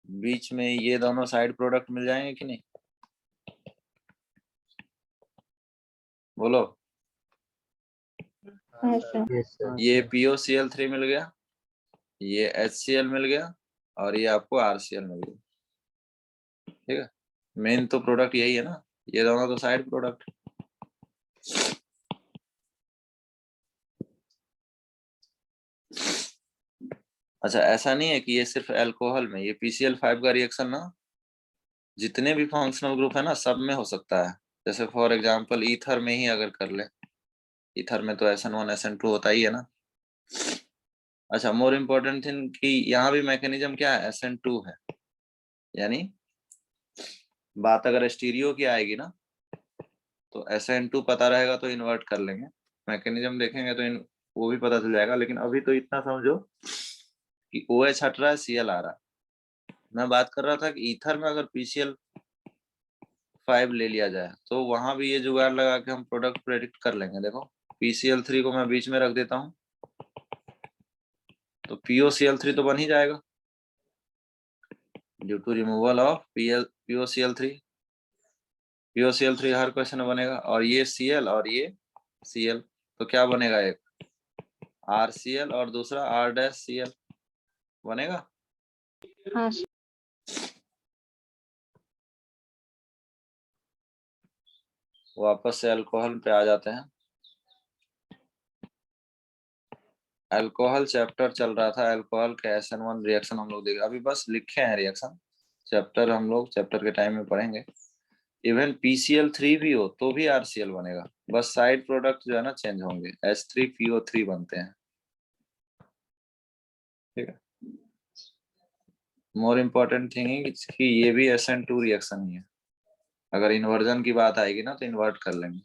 बीच में ये दोनों साइड प्रोडक्ट मिल जाएंगे कि नहीं, बोलो। हाँ हाँ सर। सर। Yes sir. ये POCl3 मिल गया, ये HCl मिल गया, और ये आपको RCl मिल गया। ठीक है, मेन तो प्रोडक्ट यही है ना, ये दोनों तो साइड प्रोडक्ट। अच्छा, ऐसा नहीं है कि ये सिर्फ अल्कोहल में, ये PCl5 का रिएक्शन ना जितने भी फंक्शनल ग्रुप है ना सब में हो सकता है। जैसे फॉर एग्जांपल ईथर में ही अगर कर ले, ईथर में तो SN1 SN2 होता ही है ना। अच्छा, मोर इम्पोर्टेंट थिंग कि यहाँ भी मैकेनिज्म क्या है, SN2 है। यानी बात अगर स्टीरियो की आएगी ना, तो SN2 पता रहेगा तो इन्वर्ट कर लेंगे, मैकेनिज्म देखेंगे तो वो भी पता चल जाएगा। लेकिन अभी तो इतना समझो कि OH हट रहा है, Cl आ रहा है। मैं बात कर रहा था कि ईथर में अगर PCl5 ले लिया जाए तो वहां भी ये जुगाड़ लगा के हम प्रोडक्ट प्रेडिक्ट कर लेंगे। देखो PCl3 को मैं बीच में रख देता हूँ, तो POCl3 तो बन ही जाएगा due to removal of POCl3। POCl3 हर क्वेश्चन में बनेगा, और ये Cl और ये Cl, तो क्या बनेगा, एक RCl और दूसरा R-Cl बनेगा। हाँ सर। वापस से अल्कोहल पे आ जाते हैं। अल्कोहल चैप्टर चल रहा था, अल्कोहल के SN1 रिएक्शन हम लोग देख, अभी बस लिखे हैं रिएक्शन, चैप्टर हम लोग चैप्टर के टाइम में पढ़ेंगे। इवन PCl3 भी हो तो भी RCl बनेगा, बस साइड प्रोडक्ट जो है ना चेंज होंगे, H3PO3 बनते हैं। ठीक है, मोर इम्पोर्टेंट थिंग है कि ये भी SN2 रिएक्शन ही है। अगर इन्वर्जन की बात आएगी ना तो इन्वर्ट कर लेंगे।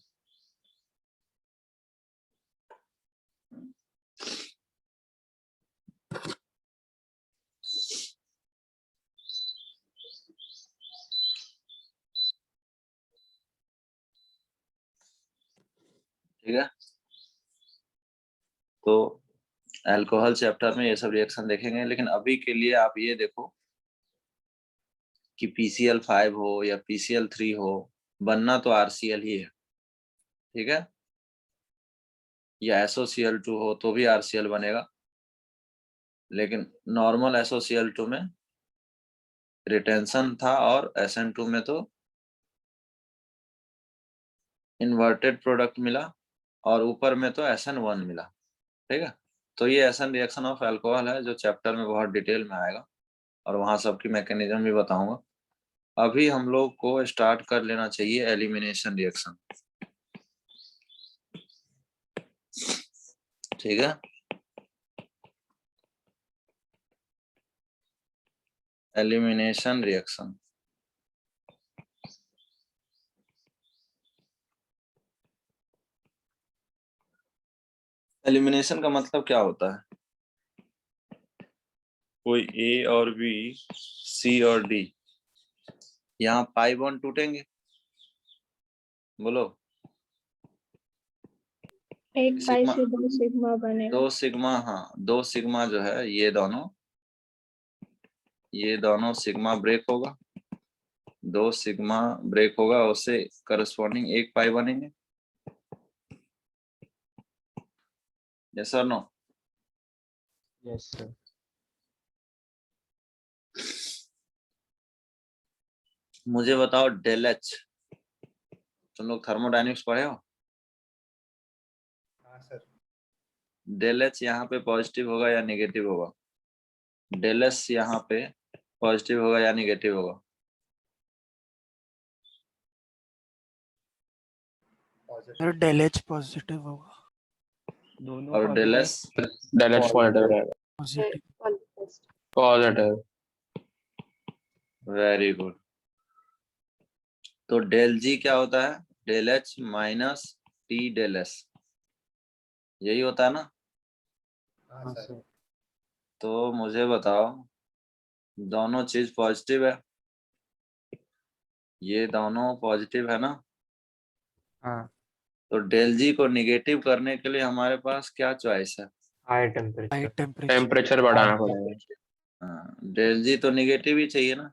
ठीक है, तो अल्कोहल चैप्टर में ये सब रिएक्शन देखेंगे, लेकिन अभी के लिए आप ये देखो कि PCl5 हो या PCl3 हो, बनना तो RCl ही है, ठीक है, या SOCl2 हो तो भी RCl बनेगा, लेकिन नॉर्मल SOCl2 में रिटेंशन था और SN2 में तो इन्वर्टेड प्रोडक्ट मिला और ऊपर में तो SN1 मिला, ठीक है। तो ये SN रिएक्शन ऑफ अल्कोहल है जो चैप्टर में बहुत डिटेल में आएगा और वहाँ सबकी मैकेनिज्म भी बताऊंगा। अभी हम लोग को स्टार्ट कर लेना चाहिए एलिमिनेशन रिएक्शन, ठीक है। एलिमिनेशन रिएक्शन, एलिमिनेशन का मतलब क्या होता है? कोई A और B, C और D, यहाँ पाई बॉन्ड टूटेंगे, बोलो। एक पाई सिग्मा, से 2 सिग्मा बनेगा। 2 सिग्मा, हाँ 2 सिग्मा जो है ये दोनों सिग्मा ब्रेक होगा, 2 सिग्मा ब्रेक होगा, उससे करस्पॉन्डिंग एक पाई बनेंगे, यस और नो? Yes sir. मुझे बताओ डेल एच, तुम लोग थर्मोडायनेमिक्स पढ़े हो? हाँ सर। डेल एच यहाँ पे पॉजिटिव होगा या नेगेटिव होगा? डेल एस यहाँ पे पॉजिटिव होगा या नेगेटिव होगा? पॉजिटिव। डेल एच पॉजिटिव होगा। दोनों और डेल एस डेल पॉजिटिव रहेगा। पॉजिटिव। पॉजिटिव। Very good. तो डेल जी क्या होता है? Del H minus T del S, यही होता है ना? हाँ सर। तो मुझे बताओ, दोनों चीज पॉजिटिव है, ये दोनों पॉजिटिव है ना? हाँ। तो डेल जी को निगेटिव करने के लिए हमारे पास क्या चॉइस है? High high temperature. Temperature. Temperature बढ़ाना पड़ेगा। हाँ, डेल जी तो निगेटिव ही चाहिए ना।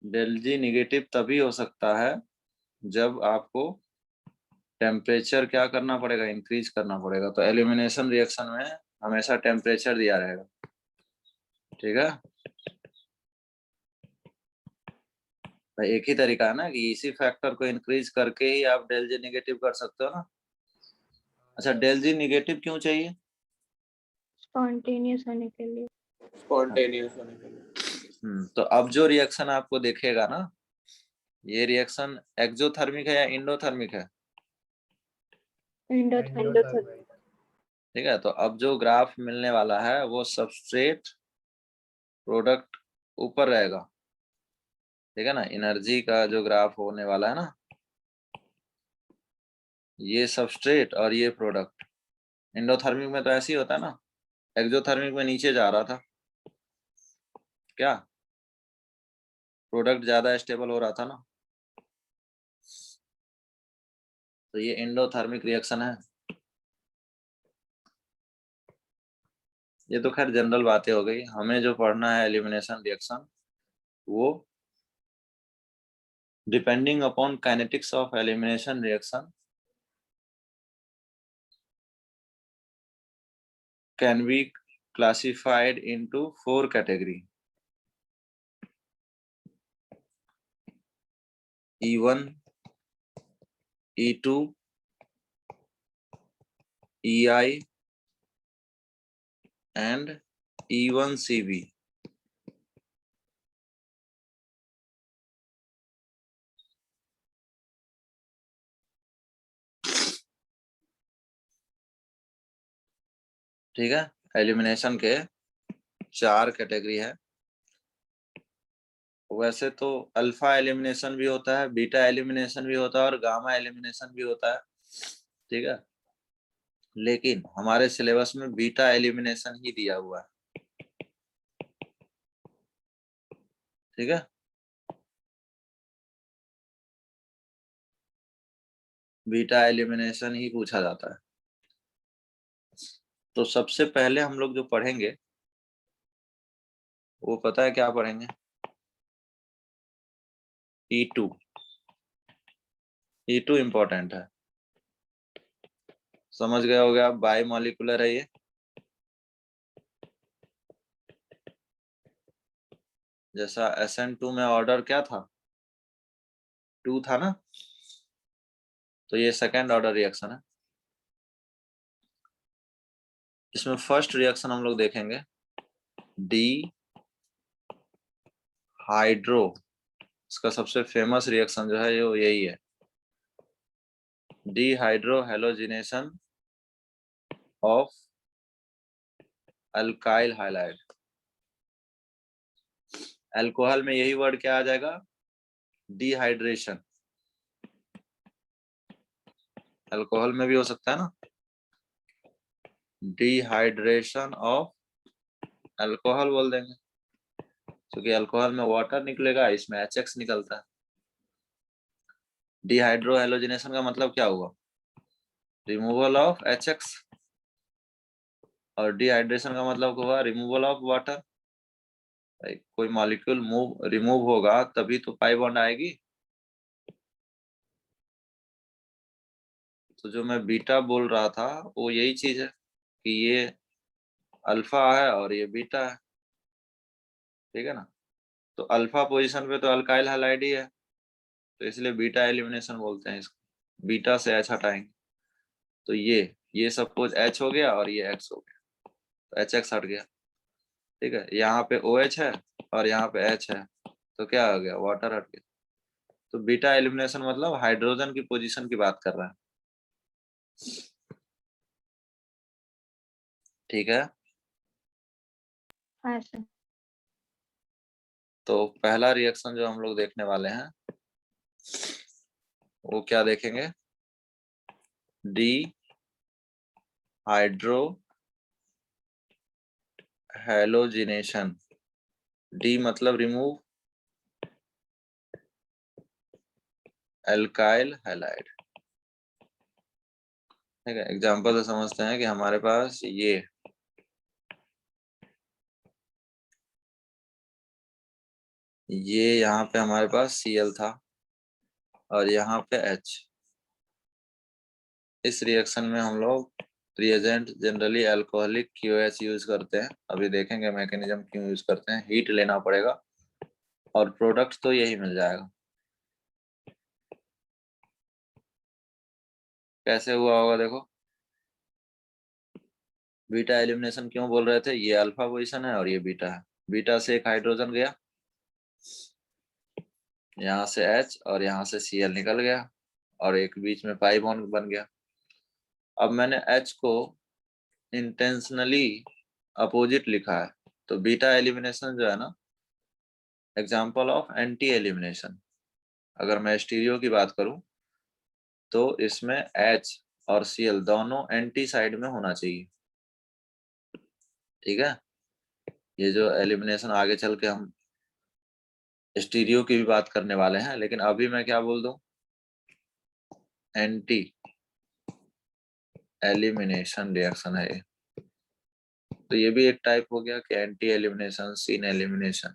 डेल जी निगेटिव तभी हो सकता है जब आपको टेम्परेचर क्या करना पड़ेगा, इंक्रीज करना पड़ेगा। तो एलिमिनेशन रिएक्शन में हमेशा टेम्परेचर दिया रहेगा, ठीक है भाई। एक ही तरीका है ना कि इसी फैक्टर को इंक्रीज करके ही आप डेल जी निगेटिव कर सकते हो ना। अच्छा, डेल जी निगेटिव क्यों चाहिए? स्पॉन्टेनियस होने के लिए। स्पॉन्टेनियस होने के लिए। तो अब जो रिएक्शन आपको देखेगा ना, ये रिएक्शन एक्सोथर्मिक है या इंडोथर्मिक है? एंडोथर्मिक। ठीक है, तो अब जो ग्राफ मिलने वाला है वो सबस्ट्रेट प्रोडक्ट ऊपर रहेगा, ठीक है ना। एनर्जी का जो ग्राफ होने वाला है ना, ये सबस्ट्रेट और ये प्रोडक्ट। इंडोथर्मिक में तो ऐसे ही होता है ना, एक्सोथर्मिक में नीचे जा रहा था, क्या प्रोडक्ट ज्यादा स्टेबल हो रहा था ना। तो ये एंडोथर्मिक रिएक्शन है। ये तो खैर जनरल बातें हो गई, हमें जो पढ़ना है एलिमिनेशन रिएक्शन, वो depending upon kinetics of elimination reaction can be classified into 4 category: E1, E2, EI and E1CB। ठीक है, एलिमिनेशन के 4 कैटेगरी है। वैसे तो अल्फा एलिमिनेशन भी होता है, बीटा एलिमिनेशन भी होता है और गामा एलिमिनेशन भी होता है, ठीक है। लेकिन हमारे सिलेबस में बीटा एलिमिनेशन ही दिया हुआ है, ठीक है। बीटा एलिमिनेशन ही पूछा जाता है। तो सबसे पहले हम लोग जो पढ़ेंगे वो पता है क्या पढ़ेंगे? E2। E2 इम्पोर्टेंट है, समझ गए होगे आप, बाई मॉलिक्यूलर है ये। जैसा SN2 में ऑर्डर क्या था, 2 था ना, तो ये सेकेंड ऑर्डर रिएक्शन है। इसमें फर्स्ट रिएक्शन हम लोग देखेंगे डी हाइड्रो। इसका सबसे फेमस रिएक्शन जो है ये यही है, D hydro halogenation of alkyl halide. Alcohol में यही वर्ड क्या आ जाएगा, डिहाइड्रेशन। अल्कोहल में भी हो सकता है ना, डिहाइड्रेशन ऑफ अल्कोहल बोल देंगे, क्योंकि अल्कोहल में वाटर निकलेगा, इसमें HX निकलता है। डिहाइड्रो हेलोजिनेशन का मतलब क्या हुआ, रिमूवल ऑफ HX, और डिहाइड्रेशन का मतलब हुआ रिमूवल ऑफ वाटर। कोई मॉलिक्यूल रिमूव होगा तभी तो पाई बॉन्ड आएगी। तो जो मैं बीटा बोल रहा था वो यही चीज है कि ये अल्फा है और ये बीटा है, ठीक है ना। तो अल्फा पोजीशन पे तो अल्काइल हैलाइड ही है, तो इसलिए बीटा एलिमिनेशन बोलते हैं इसको। बीटा से H हटाएंगे तो ये सपोज H हो गया और ये X हो गया, तो HX हट गया, ठीक है। यहाँ पे OH है और यहाँ पे H है, तो क्या हो गया, वाटर हट गया। तो बीटा एलिमिनेशन मतलब हाइड्रोजन की पोजीशन की बात कर रहा है, ठीक है। हाँ सर। तो पहला रिएक्शन जो हम लोग देखने वाले हैं वो क्या देखेंगे, डी हाइड्रो हेलोजिनेशन। डी मतलब रिमूव एल्काइल हैलाइड, ठीक है। एग्जांपल से समझते हैं कि हमारे पास ये यहाँ पे हमारे पास Cl था और यहाँ पे H। इस रिएक्शन में हम लोग reagent generally alcoholic QH use करते हैं। अभी देखेंगे मैकेनिज्म क्यों यूज करते हैं। हीट लेना पड़ेगा और प्रोडक्ट तो यही मिल जाएगा। कैसे हुआ होगा देखो, बीटा एलिमिनेशन क्यों बोल रहे थे, ये अल्फा पोजीशन है और ये बीटा है। बीटा से एक हाइड्रोजन गया, यहाँ से H और यहाँ से Cl निकल गया और एक बीच में पाई बॉन्ड बन गया। अब मैंने H को इंटेंशनली अपोजिट लिखा है, तो बीटा एलिमिनेशन जो है ना, एग्जाम्पल ऑफ एंटी एलिमिनेशन। अगर मैं स्टीरियो की बात करूं तो इसमें H और Cl दोनों एंटी साइड में होना चाहिए, ठीक है। ये जो एलिमिनेशन आगे चल के हम स्टीरियो की भी बात करने वाले हैं, लेकिन अभी मैं क्या बोल दूं, एंटी एलिमिनेशन रिएक्शन है ये। तो ये भी एक टाइप हो गया कि एंटी एलिमिनेशन, सीन एलिमिनेशन।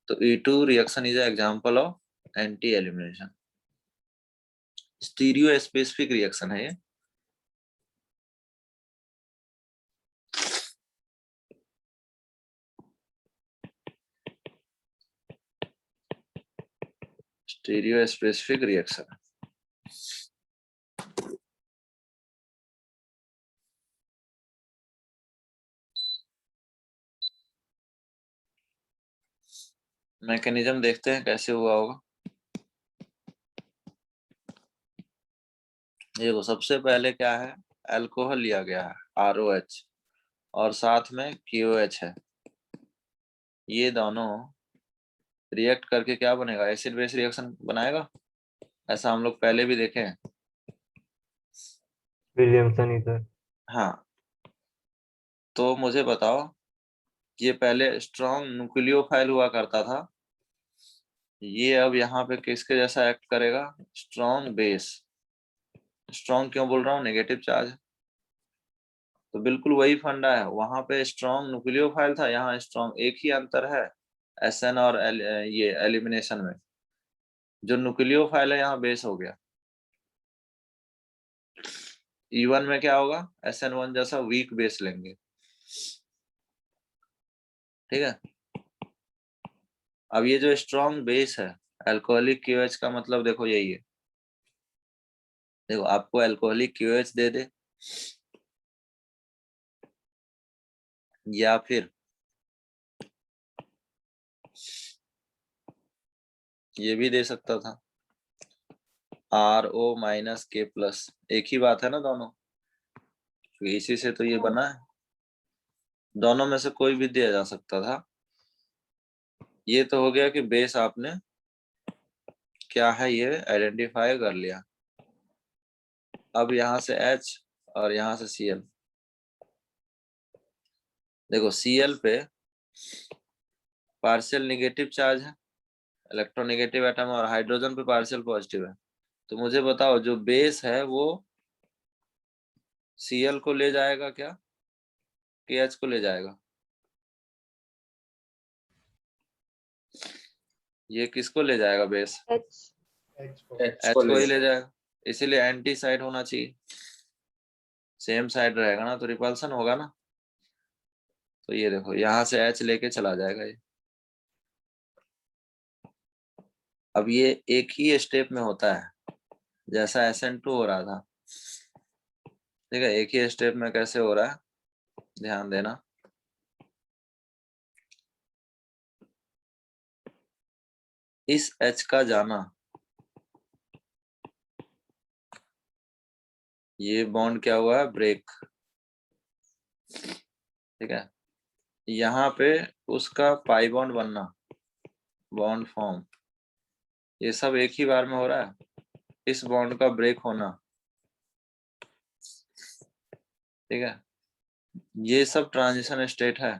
तो E2 reaction is example of anti elimination. Stereo specific reaction है ये। Stereo specific reaction. मैकेनिज्म देखते हैं कैसे हुआ होगा। देखो सबसे पहले क्या है, अल्कोहल लिया गया है ROH और साथ में KOH है। ये दोनों रिएक्ट करके क्या बनेगा, एसिड बेस रिएक्शन बनाएगा। ऐसा हम लोग पहले भी देखे हैं। विलियमसन इधर। हाँ, तो मुझे बताओ, ये पहले स्ट्रॉन्ग न्यूक्लियोफाइल हुआ करता था, ये अब यहाँ पे किसके जैसा एक्ट करेगा, स्ट्रॉन्ग बेस। स्ट्रॉन्ग क्यों बोल रहा हूँ, नेगेटिव चार्ज, तो बिल्कुल वही फंडा है, वहां पे स्ट्रॉन्ग न्यूक्लियोफाइल था, यहाँ स्ट्रॉन्ग। एक ही अंतर है SN और ये एलिमिनेशन में, जो न्यूक्लियोफाइल है यहाँ बेस हो गया। E1 में क्या होगा, SN1 जैसा वीक बेस लेंगे, ठीक है। अब ये जो स्ट्रॉन्ग बेस है अल्कोहलिक QH का मतलब देखो यही है, देखो आपको अल्कोहलिक QH दे दे या फिर ये भी दे सकता था RO माइनस K+, एक ही बात है ना दोनों, क्योंकि इसी से तो ये बना है, दोनों में से कोई भी दिया जा सकता था। ये तो हो गया कि बेस आपने क्या है ये आइडेंटिफाई कर लिया। अब यहाँ से H और यहाँ से Cl, देखो Cl पे पार्शियल नेगेटिव चार्ज है, इलेक्ट्रोनेगेटिव एटम, और हाइड्रोजन पे पार्शियल पॉजिटिव है। तो मुझे बताओ जो बेस है वो Cl को ले जाएगा क्या, KH को ले जाएगा? ये किसको ले जाएगा बेस? H H को ही ले जाएगा, इसीलिए एंटी साइड होना चाहिए, सेम साइड रहेगा ना तो रिपल्सन होगा ना। तो ये देखो यहाँ से H लेके चला जाएगा ये। अब ये एक ही स्टेप में होता है, जैसा SN2 हो रहा था, ठीक है। एक ही स्टेप में कैसे हो रहा है ध्यान देना। इस H का जाना, ये बॉन्ड क्या हुआ है, ब्रेक, ठीक है। यहाँ पे उसका पाई बॉन्ड बनना, बॉन्ड फॉर्म, ये सब एक ही बार में हो रहा है। इस बॉन्ड का ब्रेक होना, ठीक है। ये सब ट्रांजिशन स्टेट है।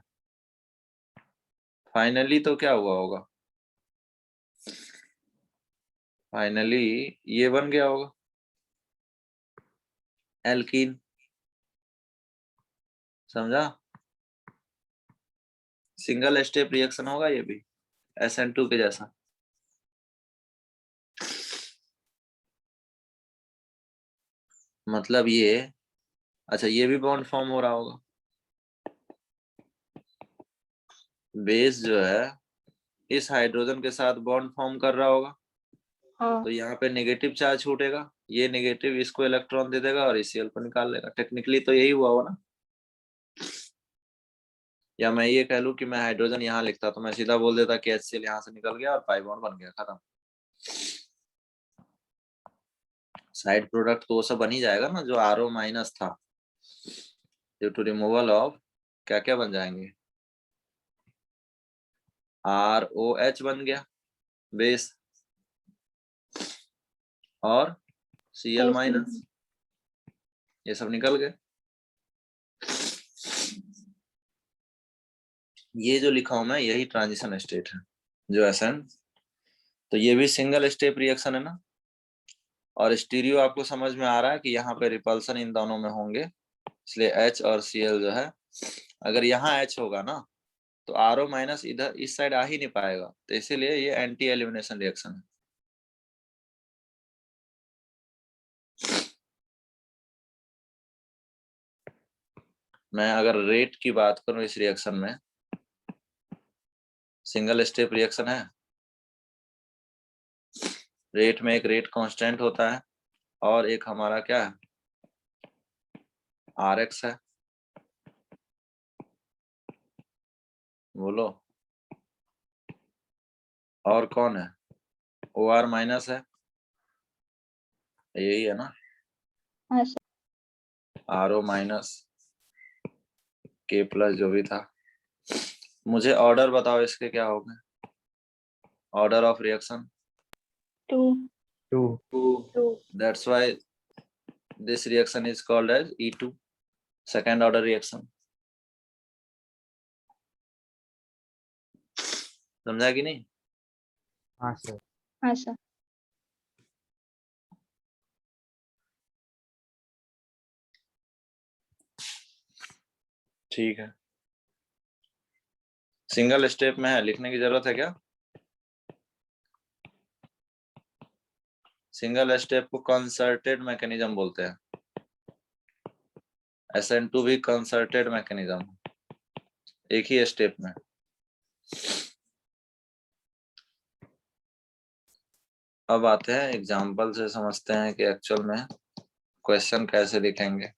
फाइनली तो क्या हुआ होगा, फाइनली ये बन गया होगा एल्कीन, समझा? सिंगल स्टेप रिएक्शन होगा ये भी SN2 के जैसा। मतलब ये, अच्छा ये भी बॉन्ड फॉर्म हो रहा होगा, बेस जो है इस हाइड्रोजन के साथ बॉन्ड फॉर्म कर रहा होगा। हाँ तो यहाँ पे नेगेटिव चार्ज छूटेगा, ये नेगेटिव इसको इलेक्ट्रॉन दे देगा और Cl को निकाल लेगा। टेक्निकली तो यही हुआ हो ना। या मैं ये कह लूं कि मैं हाइड्रोजन यहाँ लिखता तो मैं सीधा बोल देता कि HCl यहाँ से निकल गया और पाई बॉन्ड बन गया, खत्म। साइड प्रोडक्ट तो वो सब बन ही जाएगा ना, जो RO माइनस था, ड्यू टू रिमूवल ऑफ क्या क्या बन जाएंगे, ROH बन गया बेस, और Cl माइनस, ये सब निकल गए। ये जो लिखा हूं मैं यही ट्रांजिशन स्टेट है जो SN। तो ये भी सिंगल स्टेप रिएक्शन है ना, और स्टीरियो आपको समझ में आ रहा है कि यहाँ पे रिपल्सन इन दोनों में होंगे, इसलिए H और Cl जो है, अगर यहाँ H होगा ना तो RO माइनस इधर इस साइड आ ही नहीं पाएगा, तो इसीलिए ये एंटी एलिमिनेशन रिएक्शन है। मैं अगर रेट की बात करूं इस रिएक्शन में, सिंगल स्टेप रिएक्शन है, रेट में एक रेट कांस्टेंट होता है और एक हमारा क्या है, RX है, बोलो, और कौन है, OR माइनस है, यही है ना, हाँ सर। RO माइनस K+ जो भी था। मुझे ऑर्डर बताओ इसके क्या हो गए, order of reaction 2 2 that's why this reaction is called as E2, second order reaction. समझा कि नहीं? हाँ सर। हाँ सर। ठीक है, सिंगल स्टेप में है, लिखने की जरूरत है क्या? सिंगल स्टेप को कंसर्टेड मैकेनिज्म बोलते हैं। SN2 भी कंसर्टेड मैकेनिज्म, एक ही स्टेप में। अब आते हैं एग्जाम्पल से समझते हैं कि एक्चुअल में क्वेश्चन कैसे दिखेंगे।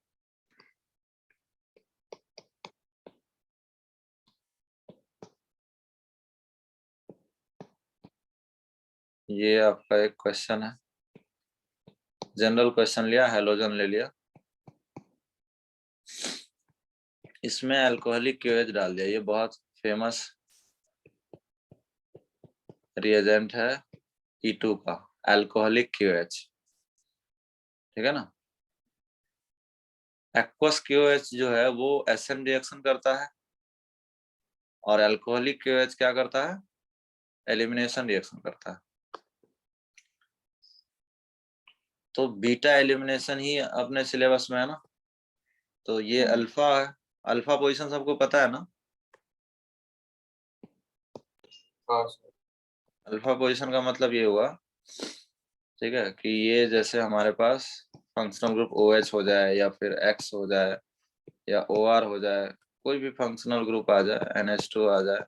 ये आपका एक क्वेश्चन है, जनरल क्वेश्चन लिया, हेलोजन ले लिया, इसमें अल्कोहलिक क्यूएच डाल दिया। ये बहुत फेमस रिएजेंट है E2 का, अल्कोहलिक क्यूएच, ठीक है ना। एक्वस क्यूएच जो है वो SN रिएक्शन करता है, और अल्कोहलिक क्यूएच क्या करता है? एलिमिनेशन रिएक्शन करता है। तो बीटा एलिमिनेशन ही अपने सिलेबस में है ना, तो ये अल्फा है। अल्फा पोजीशन सबको पता है ना? हाँ सर। अल्फा पोजीशन का मतलब ये हुआ, ठीक है, कि ये जैसे हमारे पास फंक्शनल ग्रुप OH हो जाए, या फिर X हो जाए, या OR हो जाए, कोई भी फंक्शनल ग्रुप आ जाए, NH2 आ जाए,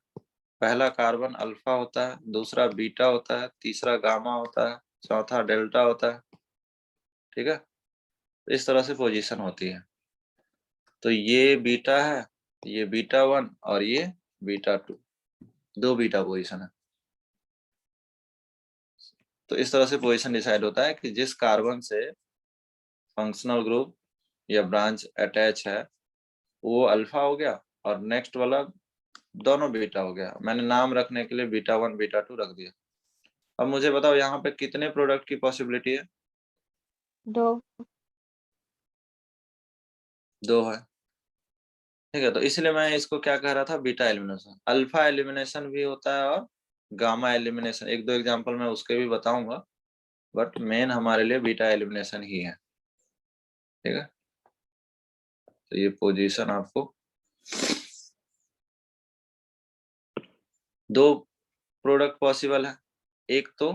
पहला कार्बन अल्फा होता है, दूसरा बीटा होता है, तीसरा गामा होता है, चौथा डेल्टा होता है, ठीक है। इस तरह से पोजीशन होती है। तो ये बीटा है, ये बीटा 1 और ये बीटा 2, दो बीटा पोजीशन है। तो इस तरह से पोजीशन डिसाइड होता है कि जिस कार्बन से फंक्शनल ग्रुप या ब्रांच अटैच है वो अल्फा हो गया, और नेक्स्ट वाला दोनों बीटा हो गया। मैंने नाम रखने के लिए बीटा 1 बीटा 2 रख दिया। अब मुझे बताओ यहाँ पे कितने प्रोडक्ट की पॉसिबिलिटी है? 2। 2 है, ठीक है। तो इसलिए मैं इसको क्या कह रहा था, बीटा एलिमिनेशन। अल्फा एलिमिनेशन भी होता है और गामा एलिमिनेशन, एक दो एग्जांपल मैं उसके भी बताऊंगा, बट मेन हमारे लिए बीटा एलिमिनेशन ही है, ठीक है। तो ये पोजीशन आपको दो प्रोडक्ट पॉसिबल है। एक तो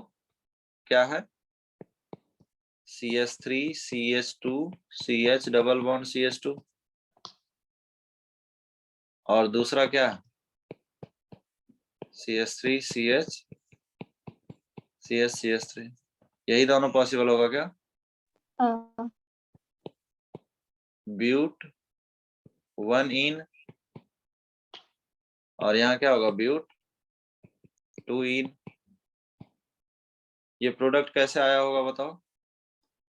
क्या है, CH3 CH2 CH double bond CH2, और दूसरा क्या है, CH3 CH CH CH3। यही दोनों पॉसिबल होगा क्या? हाँ। ब्यूट 1 इन, और यहाँ क्या होगा, ब्यूट 2 इन। ये प्रोडक्ट कैसे आया होगा बताओ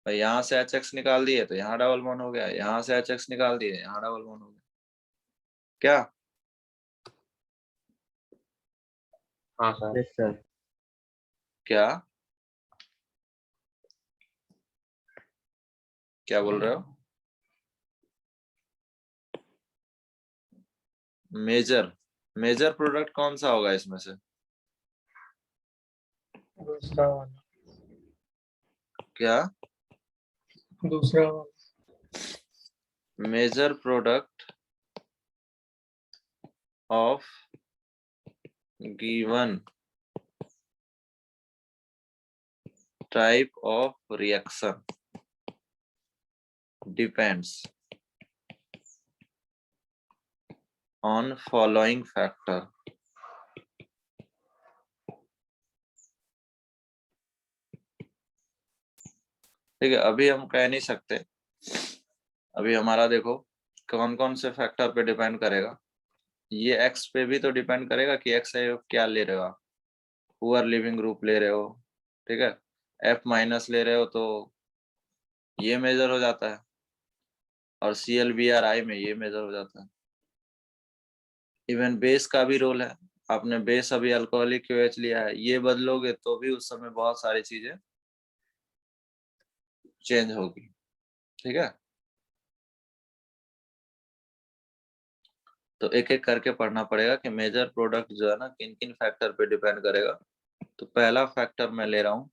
भाई? यहाँ से HX निकाल दिए तो यहाँ डबल बॉन्ड हो गया, यहाँ से HX निकाल दिए यहाँ डबल बॉन्ड हो गया, क्या? हाँ सर। Yes sir. क्या क्या बोल रहे हो? मेजर प्रोडक्ट कौन सा होगा इसमें से? दूसरा वाला। क्या दूसरा वाला। Major product of given type of reaction depends on following factor. ठीक है, अभी हम कह नहीं सकते, अभी हमारा देखो कौन कौन से फैक्टर पे डिपेंड करेगा। ये X पे भी तो डिपेंड करेगा कि X क्या ले रहे हो आप, पुअर लिविंग ग्रुप ले रहे हो, ठीक है, F- ले रहे हो तो ये मेजर हो जाता है, और ClBrI में ये मेजर हो जाता है। इवन बेस का भी रोल है, आपने बेस अभी अल्कोहलिक QH लिया है, ये बदलोगे तो भी उस समय बहुत सारी चीजें चेंज होगी, ठीक है। तो एक एक करके पढ़ना पड़ेगा कि मेजर प्रोडक्ट जो है ना किन किन फैक्टर पे डिपेंड करेगा। तो पहला फैक्टर मैं ले रहा हूं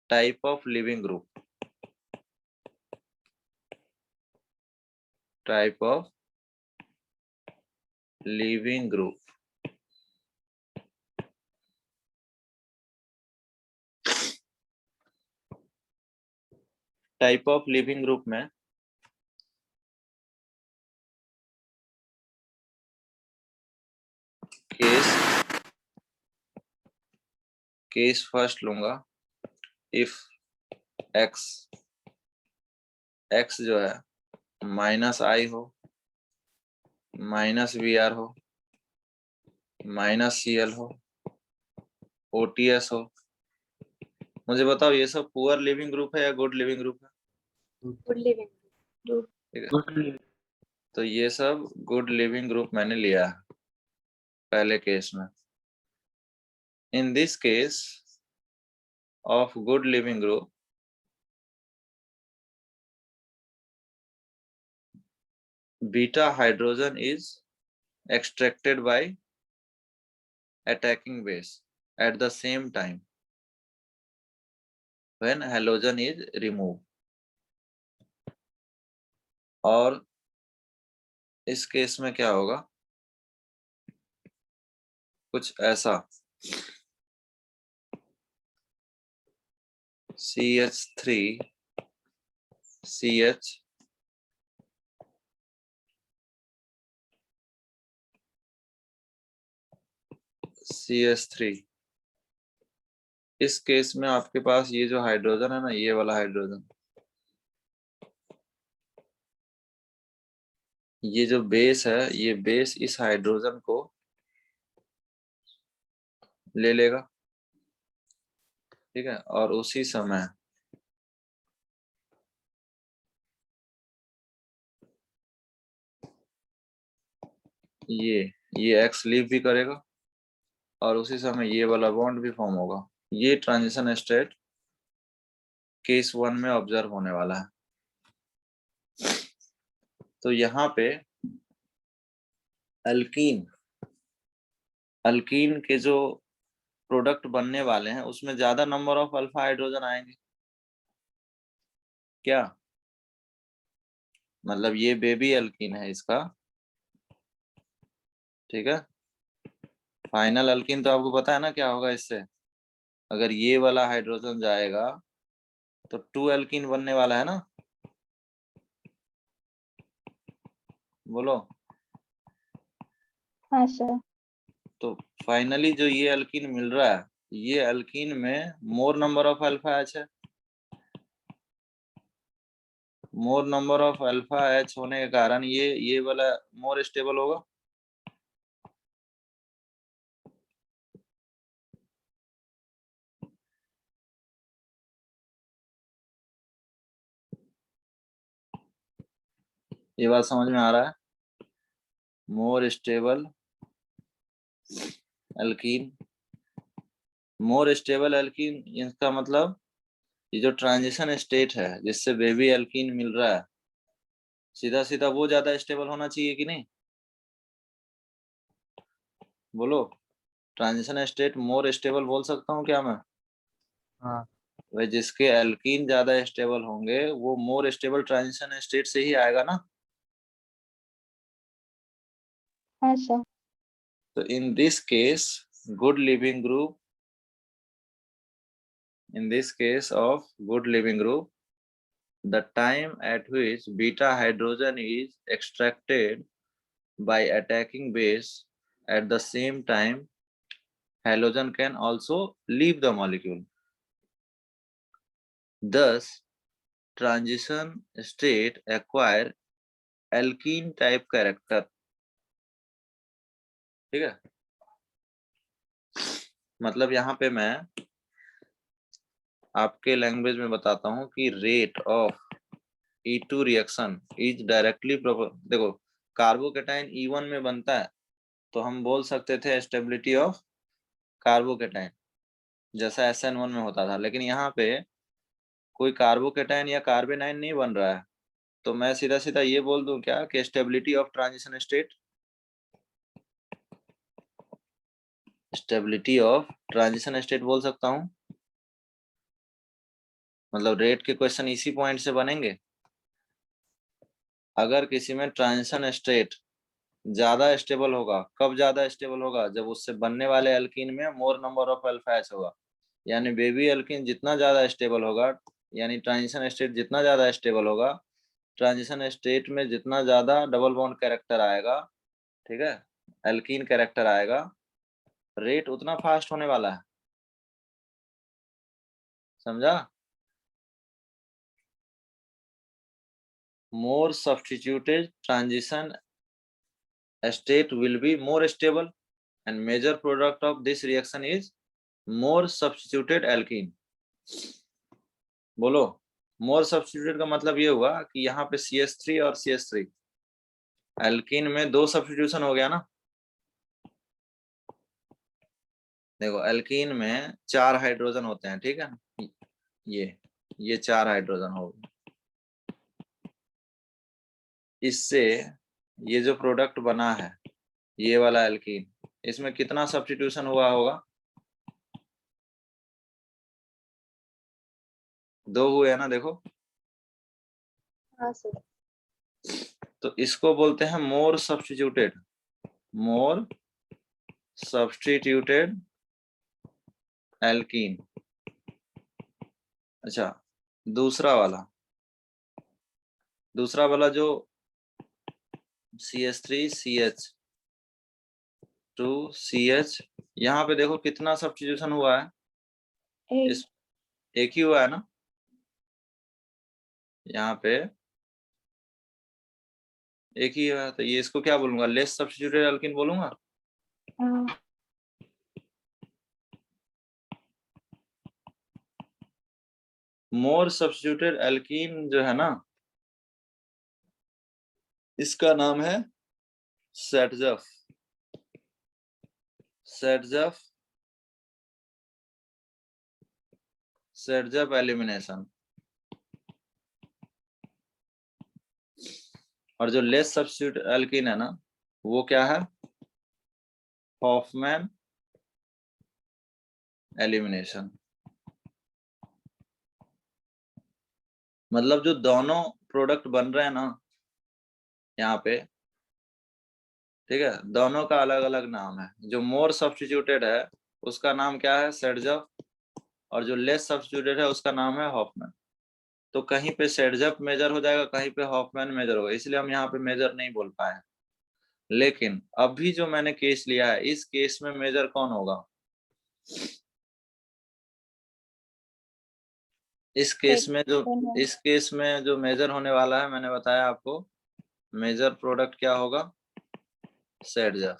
type of leaving group, type of leaving group. Type of leaving group में केस फर्स्ट लूंगा इफ एक्स जो है -i हो, -vr हो, -cl हो, OTS हो। मुझे बताओ ये सब पुअर लिविंग ग्रुप है या गुड लिविंग ग्रुप है? Good living. ठीक है, गुड लिविंग। तो ये सब गुड लिविंग ग्रुप मैंने लिया है पहले केस में। इन this case of good leaving group, beta hydrogen is extracted by attacking base at the same time when halogen is removed। और इस केस में क्या होगा, कुछ ऐसा CH3 CH CH3। इस केस में आपके पास ये जो हाइड्रोजन है ना, ये वाला हाइड्रोजन, ये जो बेस है, ये बेस इस हाइड्रोजन को ले लेगा। ठीक है, और उसी समय ये एक्स लीव भी करेगा और उसी समय ये वाला बॉन्ड भी फॉर्म होगा। ये ट्रांजिशन स्टेट केस 1 में ऑब्जर्व होने वाला है। तो यहाँ पे अल्कीन के जो प्रोडक्ट बनने वाले हैं उसमें ज्यादा नंबर ऑफ अल्फा हाइड्रोजन आएंगे क्या? मतलब ये बेबी अल्कीन है इसका, ठीक है। फाइनल अल्कीन तो आपको पता है ना क्या होगा इससे, अगर ये वाला हाइड्रोजन जाएगा तो 2 अल्कीन बनने वाला है ना, बोलो। हाँ सर। तो फाइनली जो ये अल्कीन मिल रहा है, ये अल्कीन में more number of alpha H है। More number of alpha H होने के कारण ये वाला मोर स्टेबल होगा। ये बात समझ में आ रहा है? More stable alkyne, more stable alkyne, इसका मतलब ये जो ट्रांजिशन स्टेट है जिससे बेबी अल्कीन मिल रहा है, सीधा सीधा वो ज्यादा स्टेबल होना चाहिए कि नहीं, बोलो। ट्रांजिशन स्टेट मोर स्टेबल बोल सकता हूँ क्या मैं? हाँ। भाई जिसके अल्कीन ज्यादा स्टेबल होंगे वो मोर स्टेबल ट्रांजिशन स्टेट से ही आएगा ना। हाँ सर। तो इन this case good leaving group, in this case of good living group, the time at which beta hydrogen is extracted by attacking base, at the same time halogen can also leave the molecule. Thus transition state acquire alkene type character। ठीक है, मतलब यहाँ पे मैं आपके language में बताता हूँ कि rate of E2 reaction is directly proportional. देखो कार्बोकेटाइन E1 में बनता है तो हम बोल सकते थे स्टेबिलिटी ऑफ कार्बोकेटाइन जैसा SN1 में होता था, लेकिन यहाँ पे कोई कार्बोकेटाइन या कार्बेनाइन नहीं बन रहा है, तो मैं सीधा सीधा ये बोल दूं क्या कि stability of transition state, stability of transition state बोल सकता हूँ। मतलब रेट के क्वेश्चन इसी पॉइंट से बनेंगे। अगर किसी में ट्रांजिशन स्टेट ज्यादा स्टेबल होगा। कब ज्यादा स्टेबल होगा? जब उससे बनने वाले एल्कीन में more number of alpha H होगा। यानी बेबी एल्कीन जितना ज्यादा स्टेबल होगा, यानी ट्रांजिशन स्टेट जितना ज्यादा स्टेबल होगा, ट्रांजिशन स्टेट में जितना ज्यादा डबल बॉन्ड कैरेक्टर आएगा, ठीक है, एल्कीन कैरेक्टर आएगा, रेट उतना फास्ट होने वाला है। समझा? मोर substituted transition state will be more stable and major product of this reaction is more substituted alkene. बोलो, more substituted का मतलब ये हुआ कि यहाँ पे CH3 और CH3 एल्कीन में 2 सब्स्टिट्यूशन हो गया ना। देखो एल्कीन में 4 हाइड्रोजन होते हैं, ठीक है ना, ये 4 हाइड्रोजन हो गए। इससे ये जो प्रोडक्ट बना है, ये वाला एल्कीन, इसमें कितना सब्स्टिट्यूशन हुआ होगा? 2 हुए हैं ना, देखो। हाँ सर। तो इसको बोलते हैं मोर सब्स्टिट्यूटेड एल्कीन। अच्छा, दूसरा वाला जो CH3CH2CH, यहाँ पे देखो कितना सब्स्टिट्यूशन हुआ है? इस एक ही हुआ है ना, यहाँ पे एक ही है। तो ये इसको क्या बोलूंगा? लेस सब्स्टिट्यूटेड एल्कीन बोलूंगा। मोर सब्स्टिट्यूटेड एल्कीन जो है ना, इसका नाम है सेटजफ एलिमिनेशन। और जो लेस सब्स्टिट्यूट एल्कीन है ना, वो क्या है? Hofmann elimination. मतलब जो दोनों प्रोडक्ट बन रहे हैं ना यहाँ पे, ठीक है, दोनों का अलग अलग नाम है। जो मोर सब्स्टिट्यूटेड है उसका नाम क्या है? सेटजफ। और जो लेस सब्स्टिट्यूटेड है उसका नाम है हॉफमैन। तो कहीं पे सेटजफ मेजर हो जाएगा, कहीं पे हॉफमैन मेजर होगा, इसलिए हम यहाँ पे मेजर नहीं बोल पाए। लेकिन अभी जो मैंने केस लिया है, इस केस में मेजर कौन होगा? इस केस में जो मेजर होने वाला है, मैंने बताया आपको, मेजर प्रोडक्ट क्या होगा? सेटजफ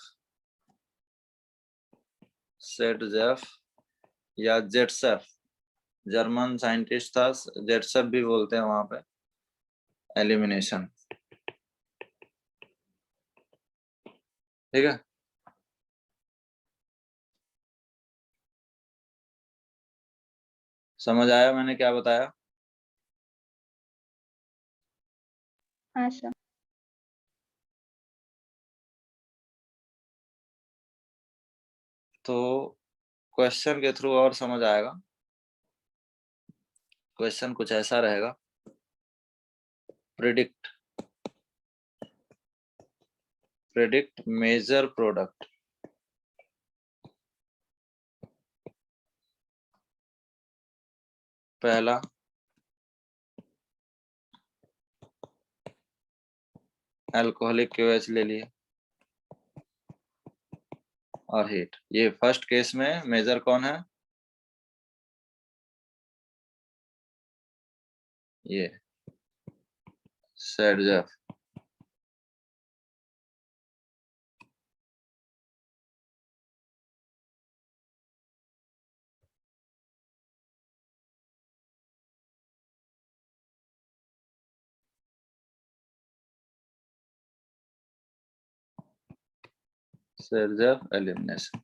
या जेटसफ। जर्मन साइंटिस्ट था, जेटसफ भी बोलते हैं वहां पे। एलिमिनेशन, ठीक है। समझ आया मैंने क्या बताया? हाँ सर। तो क्वेश्चन के थ्रू और समझ आएगा। क्वेश्चन कुछ ऐसा रहेगा, प्रिडिक्ट मेजर प्रोडक्ट। पहला अल्कोहलिक KOH ले लिए और हीट। ये फर्स्ट केस में मेजर कौन है? ये सेटजफ। सेटजफ एलिमिनेशन।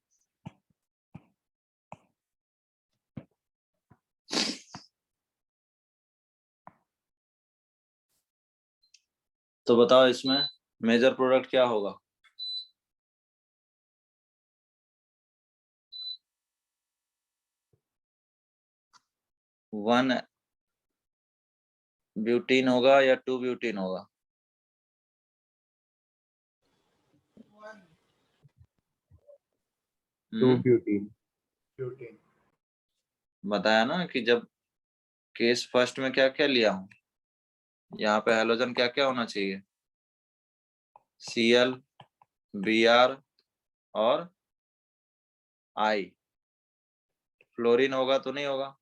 तो बताओ इसमें मेजर प्रोडक्ट क्या होगा? वन ब्यूटीन होगा या 2 ब्यूटीन होगा? 2-butene. Butane. बताया ना कि जब केस फर्स्ट में क्या क्या लिया हूं, यहाँ पे हेलोजन क्या क्या होना चाहिए, Cl, Br और I. फ्लोरीन होगा तो नहीं होगा।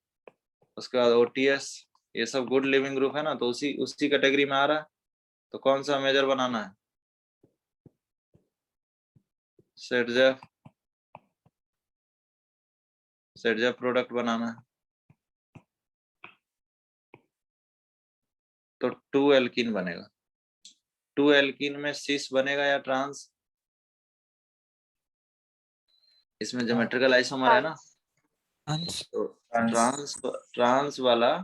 उसके बाद OTS, ये सब गुड लिविंग ग्रुप है ना, तो उसी उसी कैटेगरी में आ रहा है। तो कौन सा मेजर बनाना है, सेटजेफ प्रोडक्ट बनाना है। तो 2 एल्कीन बनेगा। 2 एल्कीन में सिस बनेगा या ट्रांस, इसमें ज्योमेट्रिकल आइसोमर है ना, ट्रांस तो ट्रांस वाला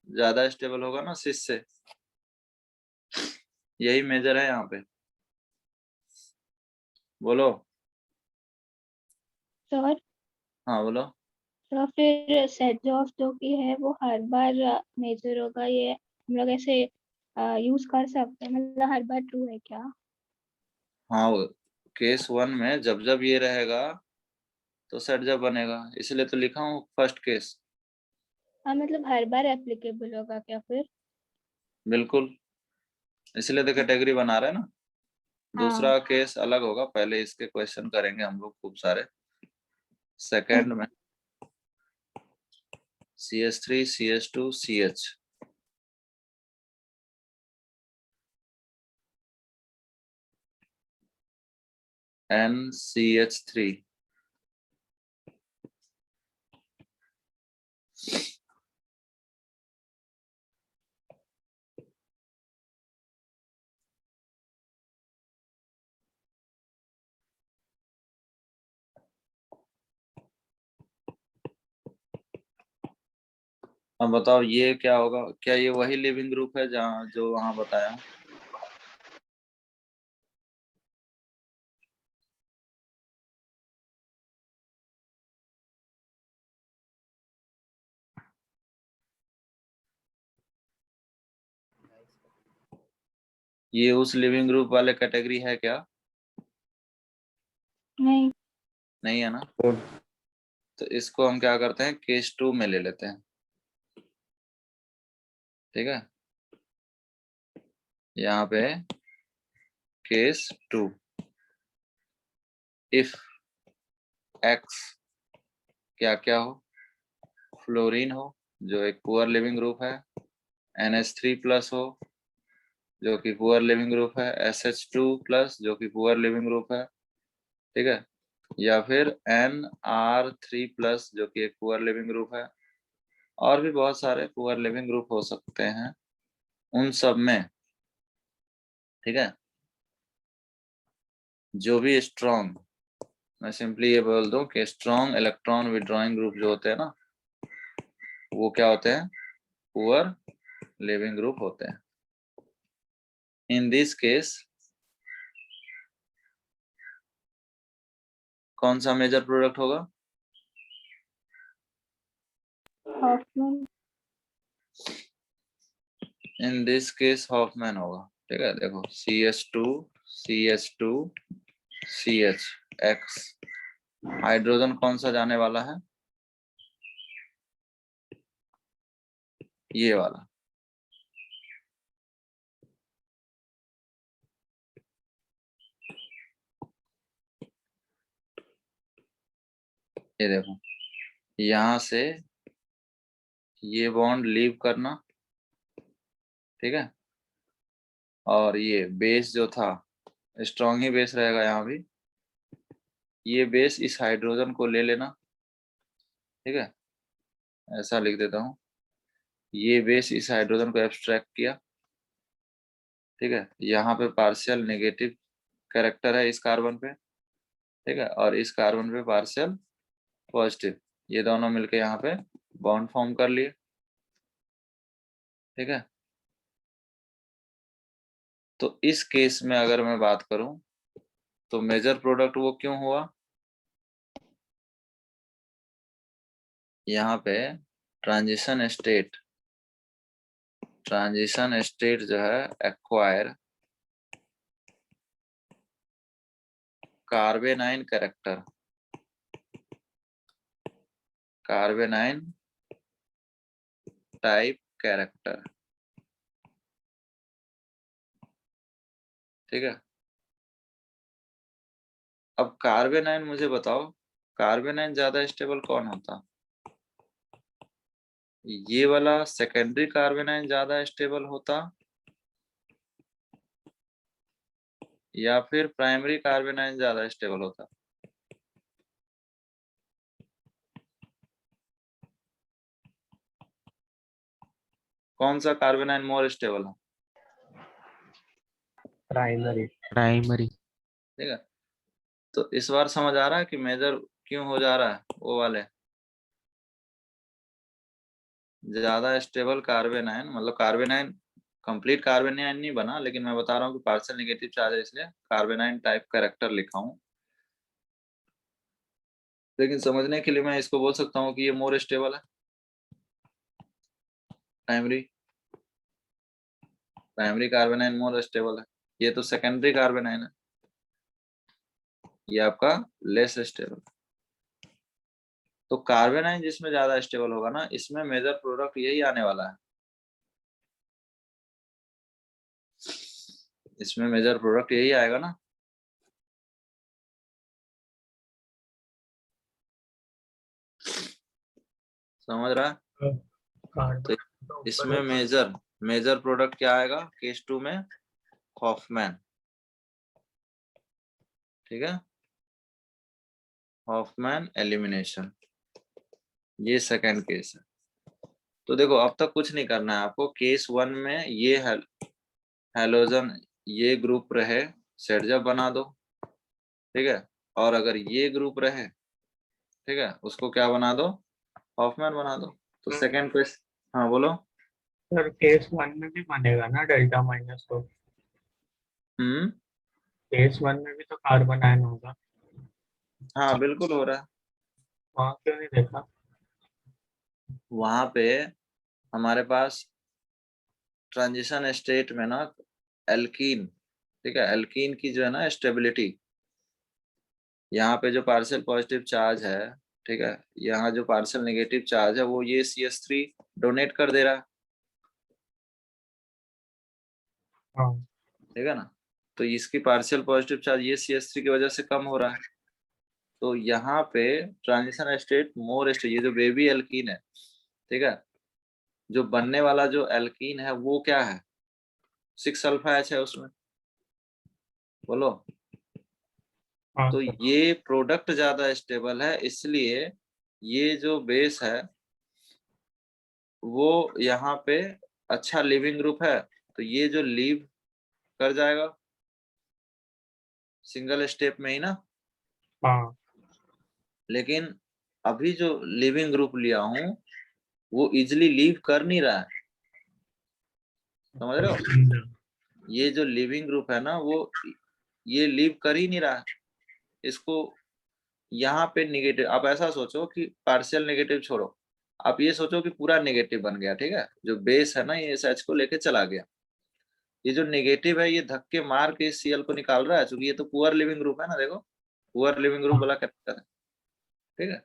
ज्यादा स्टेबल होगा ना सिस से, यही मेजर है यहाँ पे। बोलो। सर हाँ बोलो। तो फिर सेट ऑफ जो कि है वो हर बार मेजर होगा, ये हम लोग ऐसे यूज कर सकते हैं, मतलब हर बार ट्रू है क्या? हाँ, केस 1 में जब जब ये रहेगा तो सेट जब बनेगा, इसलिए तो लिखा हूँ फर्स्ट केस। हाँ मतलब हर बार एप्लीकेबल होगा क्या फिर? बिल्कुल, इसलिए तो कैटेगरी बना रहे हैं ना। दूसरा केस अलग होगा, पहले इसके क्वेश्चन करेंगे हम लोग खूब सारे। सेकंड में CH3 CH2 CH, NCH3, अब बताओ ये क्या होगा, क्या ये वही लिविंग ग्रुप है जहाँ जो वहां बताया? ये उस लिविंग ग्रुप वाले कैटेगरी है क्या? नहीं। नहीं है ना। तो इसको हम क्या करते हैं, केस 2 में ले लेते हैं। ठीक है, यहाँ पे केस 2, इफ X क्या क्या हो, फ्लोरीन हो जो एक पुअर लिविंग ग्रुप है, NH3 प्लस हो जो कि पुअर लिविंग ग्रुप है, SH2 प्लस जो कि पुअर लिविंग ग्रुप है, ठीक है, या फिर NR3 प्लस जो कि एक पुअर लिविंग ग्रुप है, और भी बहुत सारे पुअर लिविंग ग्रुप हो सकते हैं उन सब में। ठीक है, जो भी स्ट्रॉन्ग, मैं सिंपली ये बोल दूं कि स्ट्रॉन्ग इलेक्ट्रॉन विड्रॉइंग ग्रुप जो होते हैं ना, वो क्या होते हैं, पुअर लिविंग ग्रुप होते हैं। इन दिस केस कौन सा मेजर प्रोडक्ट होगा, Hofmann. In this case Hofmann होगा। ठीक है, देखो CH2 CH2 CH X, hydrogen कौन सा जाने वाला है, ये वाला। ये देखो, यहाँ से ये बॉन्ड लीव करना, ठीक है, और ये बेस जो था स्ट्रॉन्ग ही बेस रहेगा यहाँ भी, ये बेस इस हाइड्रोजन को ले लेना। ठीक है, ऐसा लिख देता हूँ, ये बेस इस हाइड्रोजन को एब्स्ट्रैक्ट किया। ठीक है, यहाँ पे पार्शियल नेगेटिव कैरेक्टर है इस कार्बन पे, ठीक है, और इस कार्बन पे पार्शियल पॉजिटिव, ये दोनों मिलके यहाँ पे बॉन्ड फॉर्म कर लिए। ठीक है, तो इस केस में अगर मैं बात करूं तो मेजर प्रोडक्ट वो क्यों हुआ, यहाँ पे ट्रांजिशन स्टेट जो है एक्वायर कार्बेनाइन कैरेक्टर, कार्बेनाइन टाइप कैरेक्टर, ठीक है। अब कार्बेनाइन मुझे बताओ, कार्बेनाइन ज्यादा स्टेबल कौन होता? ये वाला सेकेंडरी कार्बेनाइन ज्यादा स्टेबल होता या फिर प्राइमरी कार्बेनाइन ज्यादा स्टेबल होता? कौन सा कार्बेनाइन मोर स्टेबल है? प्राइमरी। प्राइमरी। ठीक है, तो इस बार समझ आ रहा है कि मेजर क्यों हो जा रहा है? वो वाले ज्यादा स्टेबल कार्बेनाइन, मतलब कार्बेनाइन कंप्लीट कार्बेनाइन नहीं बना, लेकिन मैं बता रहा हूँ कि पार्शियल नेगेटिव चार्ज है इसलिए कार्बेनाइन टाइप कैरेक्टर लिखा हूँ। लेकिन समझने के लिए मैं इसको बोल सकता हूँ कि ये मोर स्टेबल है। प्राइमरी कार्बेनाइन मोर स्टेबल है, ये तो सेकेंडरी कार्बेनाइन है, ये आपका लेस स्टेबल। तो कार्बेनाइन जिसमें ज्यादा स्टेबल होगा ना, इसमें मेजर प्रोडक्ट यही आने वाला है, इसमें मेजर प्रोडक्ट यही आएगा ना। समझ रहा है? तो इसमें मेजर प्रोडक्ट क्या आएगा केस 2 में? हॉफमैन, ठीक है, हॉफमैन एलिमिनेशन, ये सेकंड केस है। तो देखो अब तक कुछ नहीं करना है आपको। केस 1 में ये हैलोजन ये ग्रुप रहे, सेट जब बना दो, ठीक है, और अगर ये ग्रुप रहे, ठीक है, उसको क्या बना दो? हॉफमैन बना दो। तो सेकंड क्वेश्चन, हाँ बोलो। सर केस 1 में भी बनेगा ना डेल्टा माइनस? तो केस 1 में भी तो कार्बन आयन होगा। हाँ बिल्कुल हो रहा है। वहाँ क्यों नहीं देखा? वहां पे हमारे पास ट्रांजिशन स्टेट में ना एल्कीन, ठीक है, एल्कीन की जो है ना स्टेबिलिटी, यहाँ पे जो पार्शियल पॉजिटिव चार्ज है, ठीक है, यहाँ जो पार्शियल नेगेटिव चार्ज है वो ये CH3 डोनेट कर दे रहा है, हाँ। ठीक है ना। तो इसकी पार्शियल पॉजिटिव चार्ज ये CH3 की वजह से कम हो रहा है। तो यहाँ पे ट्रांजिशन स्टेट मोर स्टेट, ये जो बेबी एल्कीन है, ठीक है, जो बनने वाला जो एल्कीन है वो क्या है? 6 अल्फा H है उसमें, बोलो। हाँ तो सर। ये प्रोडक्ट ज्यादा स्टेबल है, इसलिए ये जो बेस है वो यहाँ पे अच्छा लिविंग ग्रुप है, तो ये जो लीव कर जाएगा सिंगल स्टेप में ही ना। हाँ। लेकिन अभी जो लिविंग ग्रुप लिया हूं वो इजिली लीव कर नहीं रहा है, समझ रहे हो? ये जो लिविंग ग्रुप है ना वो ये लीव कर ही नहीं रहा है। इसको यहाँ पे निगेटिव, आप ऐसा सोचो कि पार्शियल नेगेटिव छोड़ो, आप ये सोचो कि पूरा नेगेटिव बन गया, ठीक है, जो बेस है ना ये इस H को लेके चला गया। ये जो नेगेटिव है ये धक्के मार के इस Cl को निकाल रहा है, क्योंकि ये तो पुअर लिविंग ग्रुप है ना, देखो पुअर लिविंग ग्रुप वाला कैरेक्टर है, ठीक है।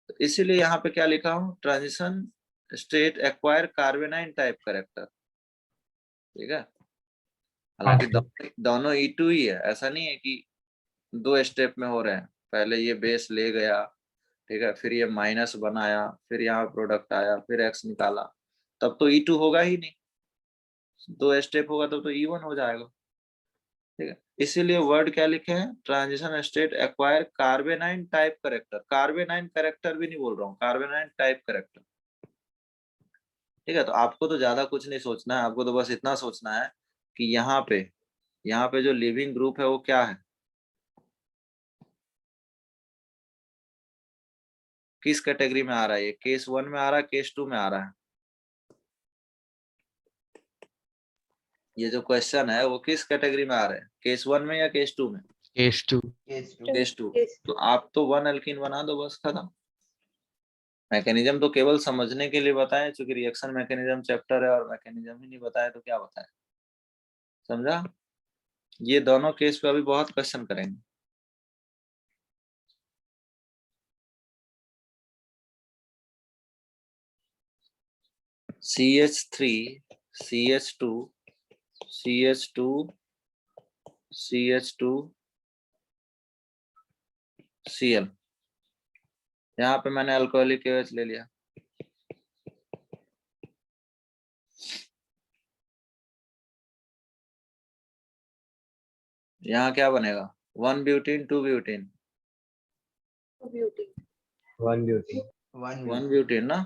तो इसीलिए यहाँ पे क्या लिखा हूँ? Transition state acquire कार्बेनाइन type character, ठीक है। हालांकि दोनों E2 ही है, ऐसा नहीं है कि 2 स्टेप में हो रहे हैं। पहले ये बेस ले गया, ठीक है, फिर ये माइनस बनाया, फिर यहाँ प्रोडक्ट आया, फिर X निकाला, तब तो E2 होगा ही नहीं। 2 स्टेप होगा तब तो E1 हो जाएगा, ठीक है। इसीलिए वर्ड क्या लिखे हैं? Transition state acquire कार्बेनाइन type character. कार्बेनाइन character भी नहीं बोल रहा हूँ, कार्बेनाइन टाइप कैरेक्टर, ठीक है। तो आपको तो ज्यादा कुछ नहीं सोचना है, आपको तो बस इतना सोचना है कि यहाँ पे जो लिविंग ग्रुप है वो क्या है, किस कैटेगरी में आ रहा है। ये केस 1 में आ रहा है, केस 2 में आ रहा है। ये जो क्वेश्चन है वो किस कैटेगरी में आ रहा है, केस 1 में या केस 2 में? केस 2। केस 2। तो आप तो 1 एल्कीन बना दो, बस खत्म। मैकेनिज्म तो केवल समझने के लिए बताएं, क्योंकि रिएक्शन मैकेनिज्म चैप्टर है और मैकेनिज्म ही नहीं बताया तो क्या बताएं, समझा? ये दोनों केस पे अभी बहुत क्वेश्चन करेंगे। CH3 CH2 CH2 CH2 Cl। यहाँ पे मैंने अल्कोहलिक KOH ले लिया। यहाँ क्या बनेगा? 1 butene 2 butene beauty 1 beauty 1 butene ना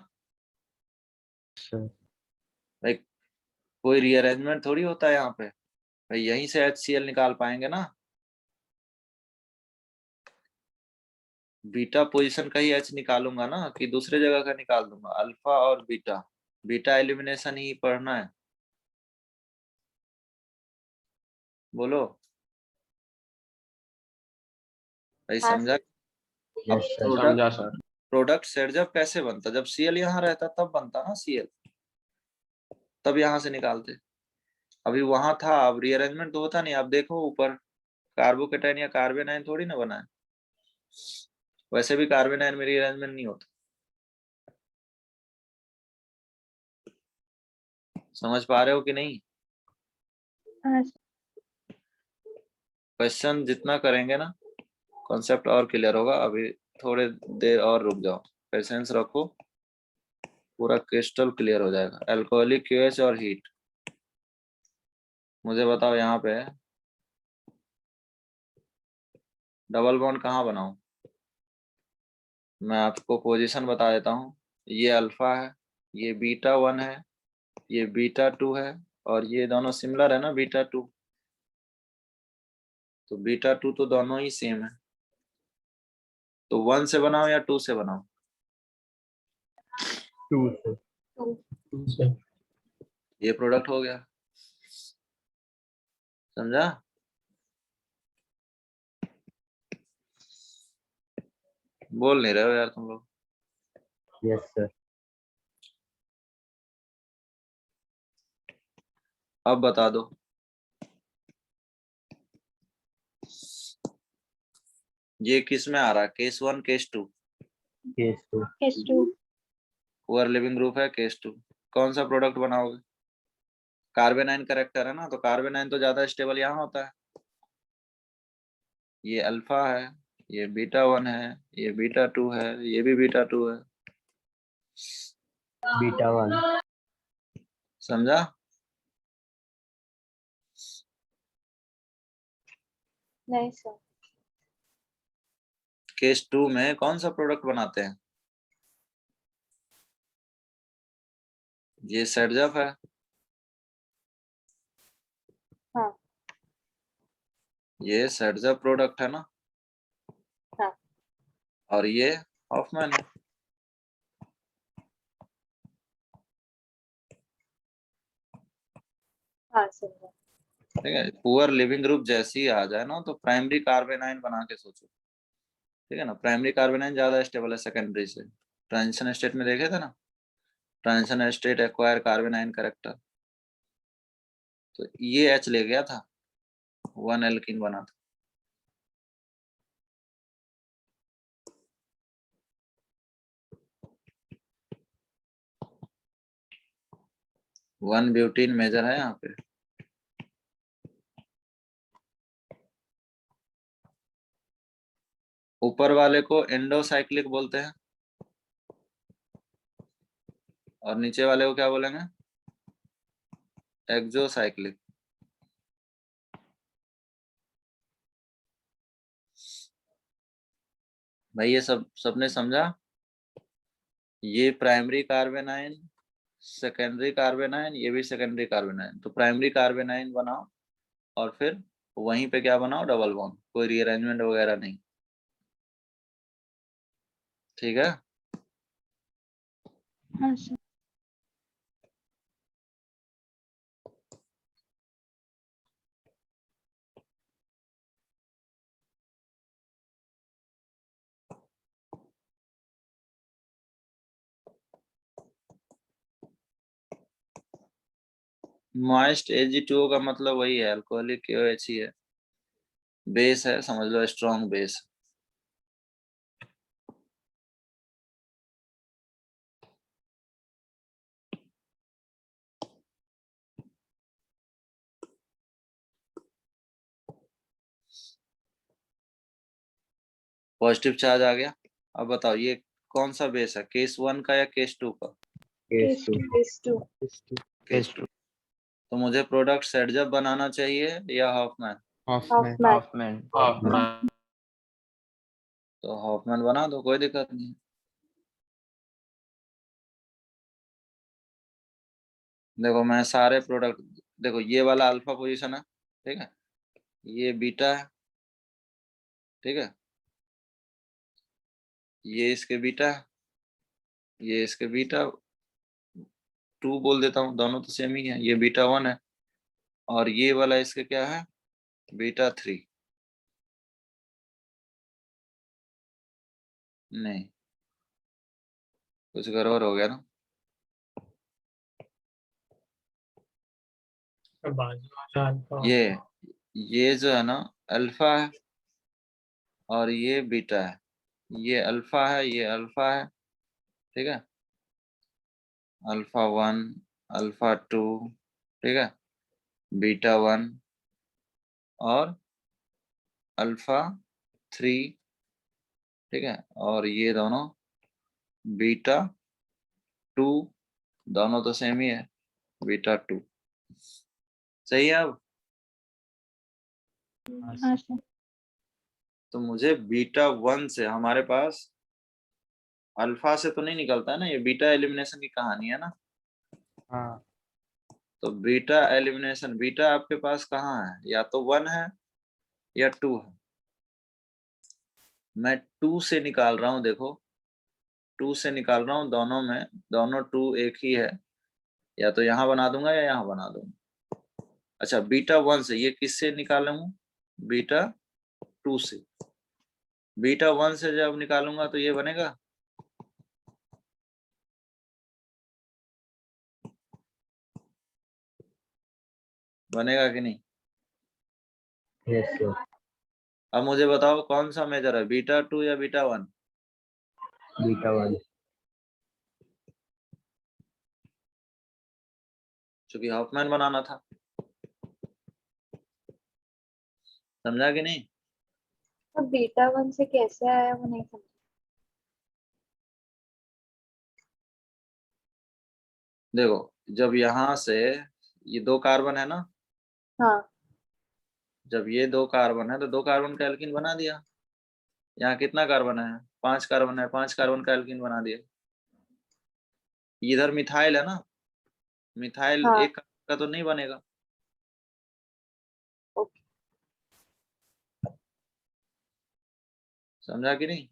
सर। भाई, कोई रीअरेंजमेंट थोड़ी होता है यहाँ पे भाई, यहीं से HCl निकाल पाएंगे ना। बीटा पोजीशन का ही H निकालूंगा ना, कि दूसरे जगह का निकाल दूंगा? अल्फा और बीटा, बीटा एलिमिनेशन ही पढ़ना है। बोलो भाई, हाँ समझा? सर। अब यस सर समझा सर। प्रोडक्ट सेट जब कैसे बनता? जब Cl यहाँ रहता तब बनता ना Cl, तब यहाँ से निकालते। अभी वहां था, अब रीअरेंजमेंट तो होता नहीं। अब देखो ऊपर कार्बोकेटाइन या कार्बेनाइन थोड़ी ना बना है, वैसे भी कार्बेनाइन में रीअरेंजमेंट नहीं होता। समझ पा रहे हो कि नहीं? हाँ क्वेश्चन जितना करेंगे ना, कॉन्सेप्ट और क्लियर होगा। अभी थोड़े देर और रुक जाओ, पेशेंस रखो, पूरा क्रिस्टल क्लियर हो जाएगा। अल्कोहलिक KOH और हीट। मुझे बताओ यहाँ पे डबल बॉन्ड कहाँ बनाऊं? मैं आपको पोजीशन बता देता हूँ। ये अल्फा है, ये बीटा 1 है, ये बीटा 2 है, और ये दोनों सिमिलर है ना, बीटा 2। तो बीटा 2 तो दोनों ही सेम है। तो 1 से बनाओ या 2 से बनाओ? 2 से 2 से ये प्रोडक्ट हो गया। समझा? बोल नहीं रहे हो यार तुम लोग। यस सर अब बता दो, ये किस में आ रहा है? Case 1 case 2? Case 2 H2 poor leaving group है केस 2। कौन सा प्रोडक्ट बनाओगे? कार्बेनाइन करेक्टर है ना, तो कार्बेनाइन तो ज्यादा स्टेबल यहाँ होता है। ये अल्फा है, ये बीटा 1 है, ये बीटा 2 है, ये भी बीटा 2 है। बीटा 1 समझा? नहीं सर। केस 2 में कौन सा प्रोडक्ट बनाते हैं? ये सेटजप है। हाँ ये सेटजप प्रोडक्ट है ना। हाँ और ये हॉफमैन है। हाँ सर। ठीक है, पुअर लिविंग ग्रुप जैसे ही आ जाए ना, तो प्राइमरी कार्बेनाइन बना के सोचो। ठीक है ना, प्राइमरी कार्बेनाइन ज्यादा स्टेबल है सेकेंडरी से। ट्रांजिशन स्टेट में देखे थे ना, ट्रांजिशन स्टेट एक्वायर कार्बेनाइन करेक्टर, तो ये H ले गया था, 1 एल्कीन बना था। वन ब्यूटीन मेजर है यहाँ पे। ऊपर वाले को एंडोसाइक्लिक बोलते हैं, और नीचे वाले को क्या बोलेंगे? एक्सोसाइक्लिक। भाई ये सबने समझा? ये प्राइमरी कार्बेनाइन, सेकेंडरी कार्बेनाइन, ये भी सेकेंडरी कार्बेनाइन। तो प्राइमरी कार्बेनाइन बनाओ और फिर वहीं पे क्या बनाओ? Double bond. कोई रीअरेंजमेंट वगैरह नहीं। ठीक है? हाँ सर। मॉइस्ट Ag2O का मतलब वही है, अल्कोहलिक KOH ही है। बेस है, समझ लो, स्ट्रॉन्ग बेस। पॉजिटिव चार्ज आ गया। अब बताओ ये कौन सा बेस है, केस 1 का या केस 2 का? Case two case two. Case 2। तो मुझे प्रोडक्ट सेट जब बनाना चाहिए या हॉफमैन? Hofmann Hofmann. हॉफमैन। तो हॉफमैन बना दो, कोई दिक्कत नहीं। देखो मैं सारे प्रोडक्ट, देखो ये वाला अल्फा पोजीशन है, ठीक है, ये बीटा है, ठीक है, ये इसके बीटा है, ये इसके बीटा 2 बोल देता हूँ, दोनों तो सेम ही है, ये बीटा 1 है, और ये वाला इसके क्या है, बीटा 3। नहीं, कुछ गड़बड़ हो गया ना। तो बाजू वाला अल्फा ये जो है ना अल्फा है और ये बीटा है, ये अल्फा है, ये अल्फा है, ठीक है, अल्फा 1, अल्फा 2, ठीक है, बीटा 1 और अल्फा 3, ठीक है, और ये दोनों बीटा 2, दोनों तो सेम ही है, बीटा 2। सही है। अब हाँ सर। तो मुझे बीटा 1 से हमारे पास अल्फा से तो नहीं निकलता है ना, ये बीटा एलिमिनेशन की कहानी है ना। हाँ तो बीटा एलिमिनेशन, बीटा आपके पास कहाँ है, या तो 1 है या 2 है। मैं 2 से निकाल रहा हूँ, देखो 2 से निकाल रहा हूँ, दोनों में दोनों 2 एक ही है, या तो यहाँ बना दूंगा या यहाँ बना दूंगा। अच्छा बीटा 1 से ये किससे निकाला हूँ, बीटा 2 से। बीटा 1 से जब निकालूंगा तो ये बनेगा, बनेगा कि नहीं? यस सर, अब मुझे बताओ कौन सा मेजर है, बीटा 2 या बीटा 1? बीटा 1। चूंकि हॉफमैन बनाना था, समझा कि नहीं? अब बीटा 1 से कैसे आया वो नहीं समझ। देखो जब यहाँ से ये 2 कार्बन है ना, हाँ जब ये 2 कार्बन है तो 2 कार्बन का एल्कीन बना दिया। यहाँ कितना कार्बन है, 5 कार्बन है, 5 कार्बन का एल्कीन बना दिया। इधर मिथाइल है ना, मिथाइल हाँ। एक का तो नहीं बनेगा। ओके। समझा कि नहीं?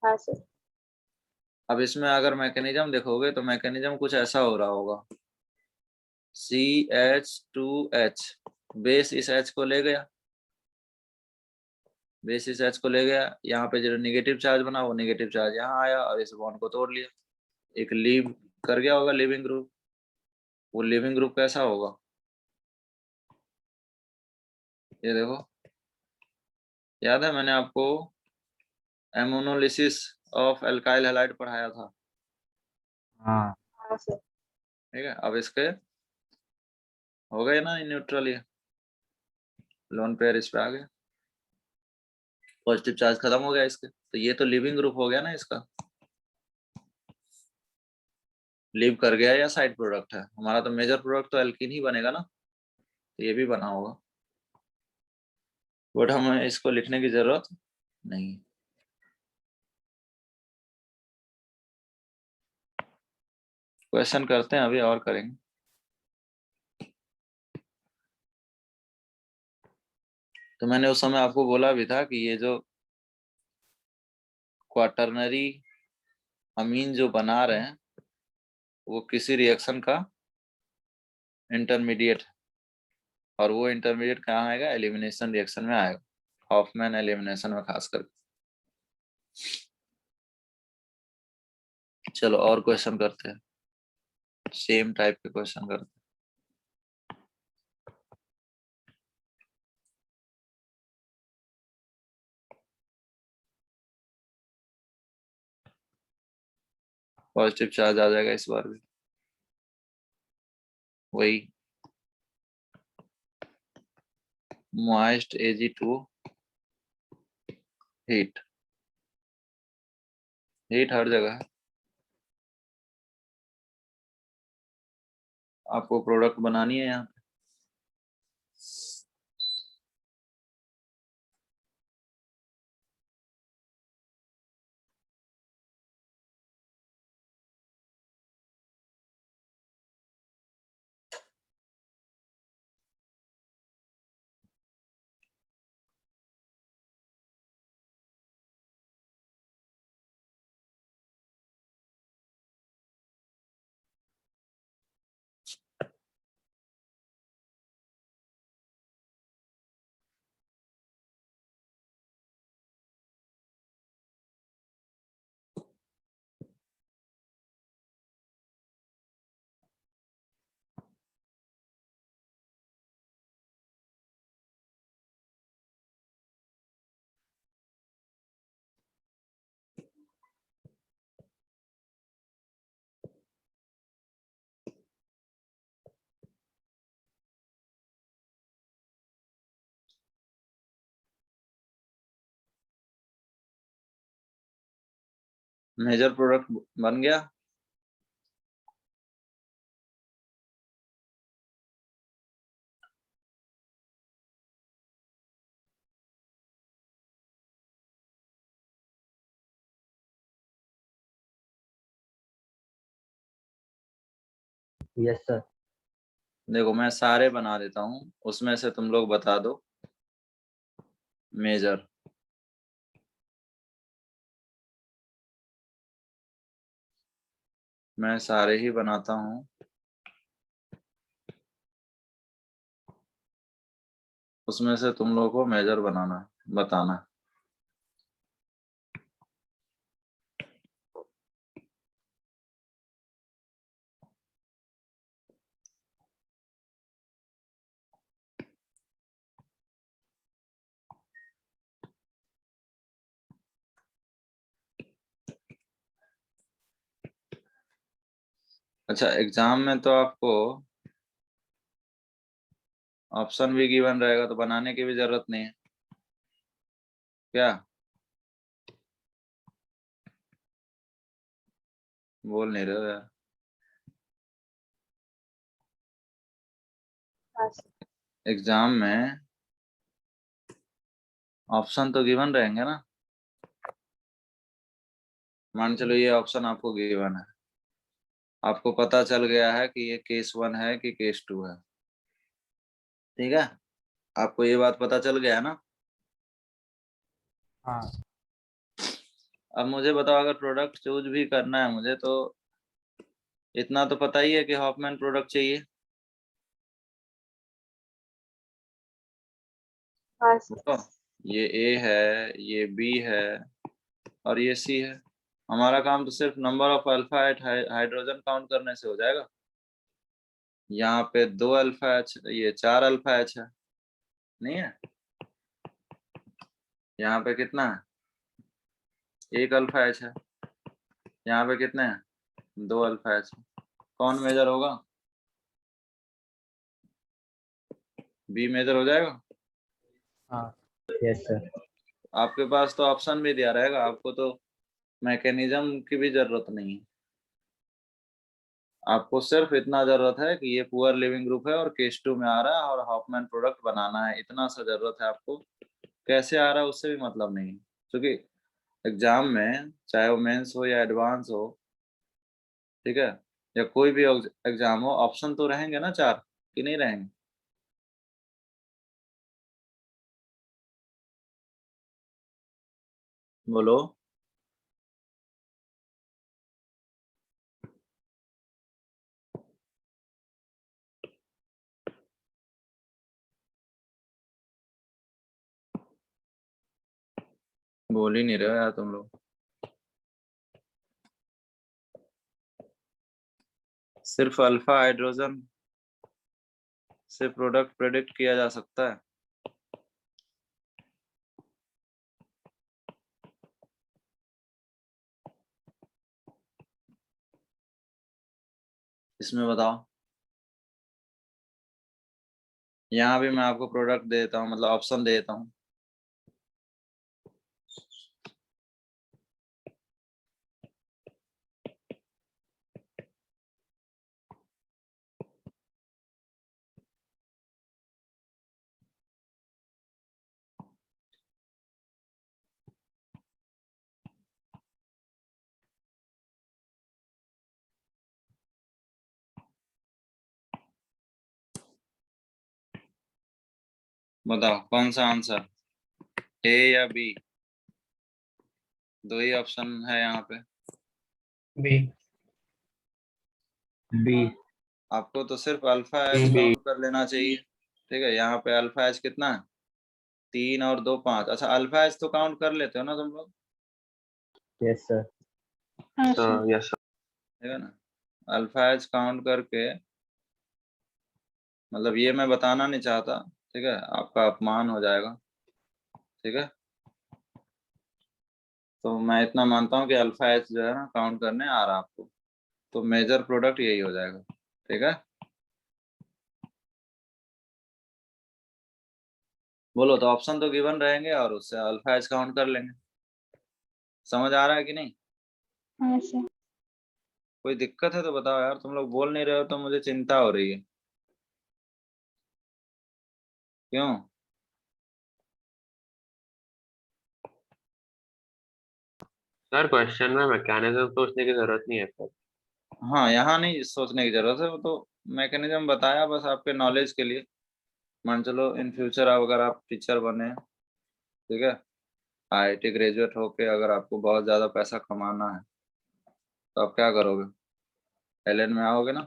हाँ सर। अब इसमें अगर मैकेनिज्म देखोगे तो मैकेनिज्म कुछ ऐसा हो रहा होगा, CH2H, बेस इस H को ले गया, बेस इस H को ले गया, यहाँ पे जो नेगेटिव चार्ज बना वो नेगेटिव चार्ज यहाँ आया और इस बॉन्ड को तोड़ लिया, एक लीव कर गया होगा, लिविंग ग्रुप। वो लिविंग ग्रुप कैसा होगा, ये देखो, याद है मैंने आपको एमोनोलिसिस ऑफ एल्काइल हैलाइड पढ़ाया था, हाँ हाँ सर। ठीक है। अब इसके हो गए ना न्यूट्रल, ये लोन पेयर इस पे आ गया, पॉजिटिव चार्ज खत्म हो गया इसके, तो ये तो लिविंग ग्रुप हो गया ना इसका, लीव कर गया या साइड प्रोडक्ट है हमारा, तो मेजर प्रोडक्ट तो एल्कीन ही बनेगा ना, तो ये भी बना होगा, बट हमें इसको लिखने की जरूरत नहीं। क्वेश्चन करते हैं अभी और करेंगे। तो मैंने उस समय आपको बोला भी था कि ये जो क्वाटरनरी अमीन जो बना रहे हैं वो किसी रिएक्शन का इंटरमीडिएट है, और वो इंटरमीडिएट कहाँ आएगा, एलिमिनेशन रिएक्शन में आएगा, हॉफमैन एलिमिनेशन में खास करके। चलो और क्वेश्चन करते हैं, सेम टाइप के क्वेश्चन करते हैं। पॉजिटिव चार्ज आ जाएगा इस बार भी, वही moist Ag2 हीट, हीट हर जगह है। आपको प्रोडक्ट बनानी है यहाँ पे। मेजर प्रोडक्ट बन गया। Yes sir. देखो मैं सारे बना देता हूँ, उसमें से तुम लोग बता दो मेजर। मैं सारे ही बनाता हूँ, उसमें से तुम लोगों को मेजर बनाना बताना। अच्छा, एग्जाम में तो आपको ऑप्शन भी गिवन रहेगा, तो बनाने की भी जरूरत नहीं है क्या? बोल नहीं रहे हो यार। हाँ सर। एग्जाम में ऑप्शन तो गिवन रहेंगे ना। मान चलो ये ऑप्शन आपको गिवन है, आपको पता चल गया है कि ये केस 1 है कि केस 2 है, ठीक है? आपको ये बात पता चल गया है ना। हाँ। अब मुझे बताओ, अगर प्रोडक्ट चूज भी करना है मुझे, तो इतना तो पता ही है कि हॉफमैन प्रोडक्ट चाहिए। हाँ सर। तो ये ए है, ये बी है और ये सी है। हमारा काम तो सिर्फ number of alpha hydrogen count करने से हो जाएगा। यहाँ पे 2 अल्फा एच, ये 4 अल्फा एच है, नहीं है? यहाँ पे कितना है? 1 अल्फा एच है। यहाँ पे कितने हैं? 2 अल्फा एच है। कौन मेजर होगा? बी मेजर हो जाएगा। हाँ। Yes sir. आपके पास तो ऑप्शन भी दिया रहेगा, आपको तो मैकेनिज्म की भी जरूरत नहीं है। आपको सिर्फ इतना जरूरत है कि ये पुअर लिविंग ग्रुप है और केस 2 में आ रहा है और हॉफमैन प्रोडक्ट बनाना है, इतना सा जरूरत है आपको। कैसे आ रहा है उससे भी मतलब नहीं, क्योंकि एग्जाम में चाहे वो मेंस हो या एडवांस हो, ठीक है, या कोई भी एग्जाम हो, ऑप्शन तो रहेंगे ना 4, कि नहीं रहेंगे? बोलो। बोल ही नहीं रहे हो यार तुम लोग। सिर्फ अल्फा हाइड्रोजन से प्रोडक्ट प्रेडिक्ट किया जा सकता है। इसमें बताओ। यहाँ भी मैं आपको प्रोडक्ट देता हूँ, मतलब ऑप्शन देता हूँ। बताओ कौन सा आंसर, ए या बी? दो ही ऑप्शन है यहाँ पे। बी। बी। आपको तो सिर्फ अल्फा एच बी। काउंट कर लेना चाहिए। ठीक है, यहाँ पे अल्फा एच कितना है, 3 और 2 5। अच्छा, अल्फा एच तो काउंट कर लेते हो ना तुम लोग? Yes sir. हाँ सर। Yes sir. ठीक है ना, अल्फा एच काउंट करके, मतलब ये मैं बताना नहीं चाहता, ठीक है, आपका अपमान हो जाएगा। ठीक है, तो मैं इतना मानता हूँ कि अल्फा एच जो है ना काउंट करने आ रहा आपको, तो मेजर प्रोडक्ट यही हो जाएगा। ठीक है, बोलो तो ऑप्शन तो गिवन रहेंगे और उससे अल्फा एच काउंट कर लेंगे। समझ आ रहा है कि नहीं? हाँ सर। कोई दिक्कत है तो बताओ यार, तुम लोग बोल नहीं रहे हो तो मुझे चिंता हो रही है। क्यों? सर क्वेश्चन में मैकेनिज्म सोचने की जरूरत नहीं है सर। हाँ, यहाँ नहीं सोचने की जरूरत है, वो तो मैकेनिज्म बताया बस आपके नॉलेज के लिए। मान चलो इन फ्यूचर अगर आप टीचर बने, ठीक है, आईआईटी ग्रेजुएट होके अगर आपको बहुत ज़्यादा पैसा कमाना है तो आप क्या करोगे? एलएन में आओगे ना?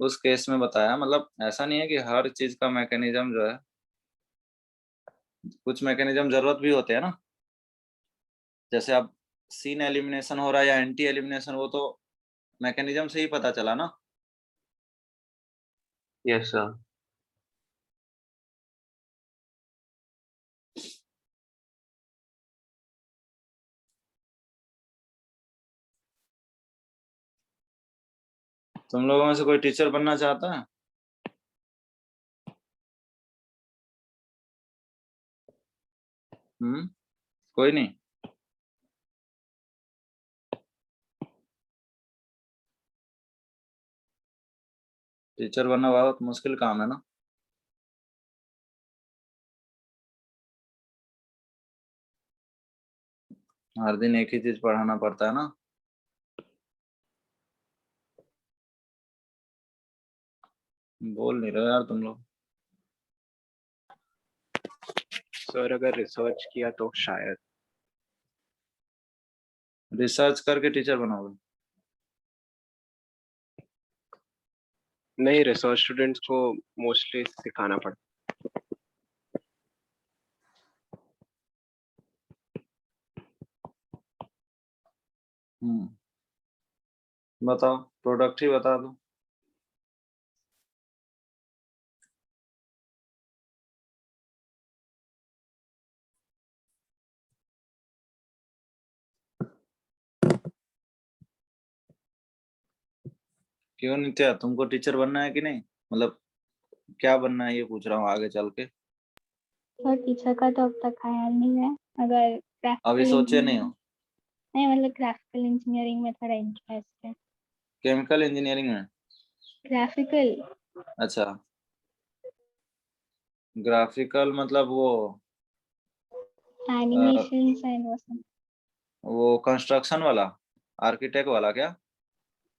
उस केस में बताया, मतलब ऐसा नहीं है कि हर चीज़ का मैकेनिज्म जो है, कुछ मैकेनिज्म जरूरत भी होते हैं ना। जैसे अब सीन एलिमिनेशन हो रहा है या एंटी एलिमिनेशन, वो तो मैकेनिज्म से ही पता चला ना। Yes sir. तुम लोगों में से कोई टीचर बनना चाहता है? कोई नहीं? टीचर बनना बहुत मुश्किल काम है ना। हर दिन एक ही चीज पढ़ाना पड़ता है ना। बोल नहीं रहे यार तुम लोग। सर अगर रिसर्च किया तो शायद। रिसर्च करके टीचर बनाओगे? नहीं, रिसर्च स्टूडेंट्स को मोस्टली सिखाना पड़ता बताओ, प्रोडक्ट ही बता दो। क्यों नित्या, तुमको टीचर बनना है कि नहीं? मतलब क्या बनना है ये पूछ रहा हूँ आगे चल के। सर टीचर का तो अब तक ख्याल नहीं है। अगर अभी ग्राफिकल सोचे नहीं हो? नहीं, मतलब ग्राफिकल इंजीनियरिंग में थोड़ा इंटरेस्ट है। केमिकल इंजीनियरिंग में? ग्राफिकल। अच्छा, ग्राफिकल मतलब एनिमेशन एंड वो कंस्ट्रक्शन वाला, आर्किटेक्ट वाला क्या?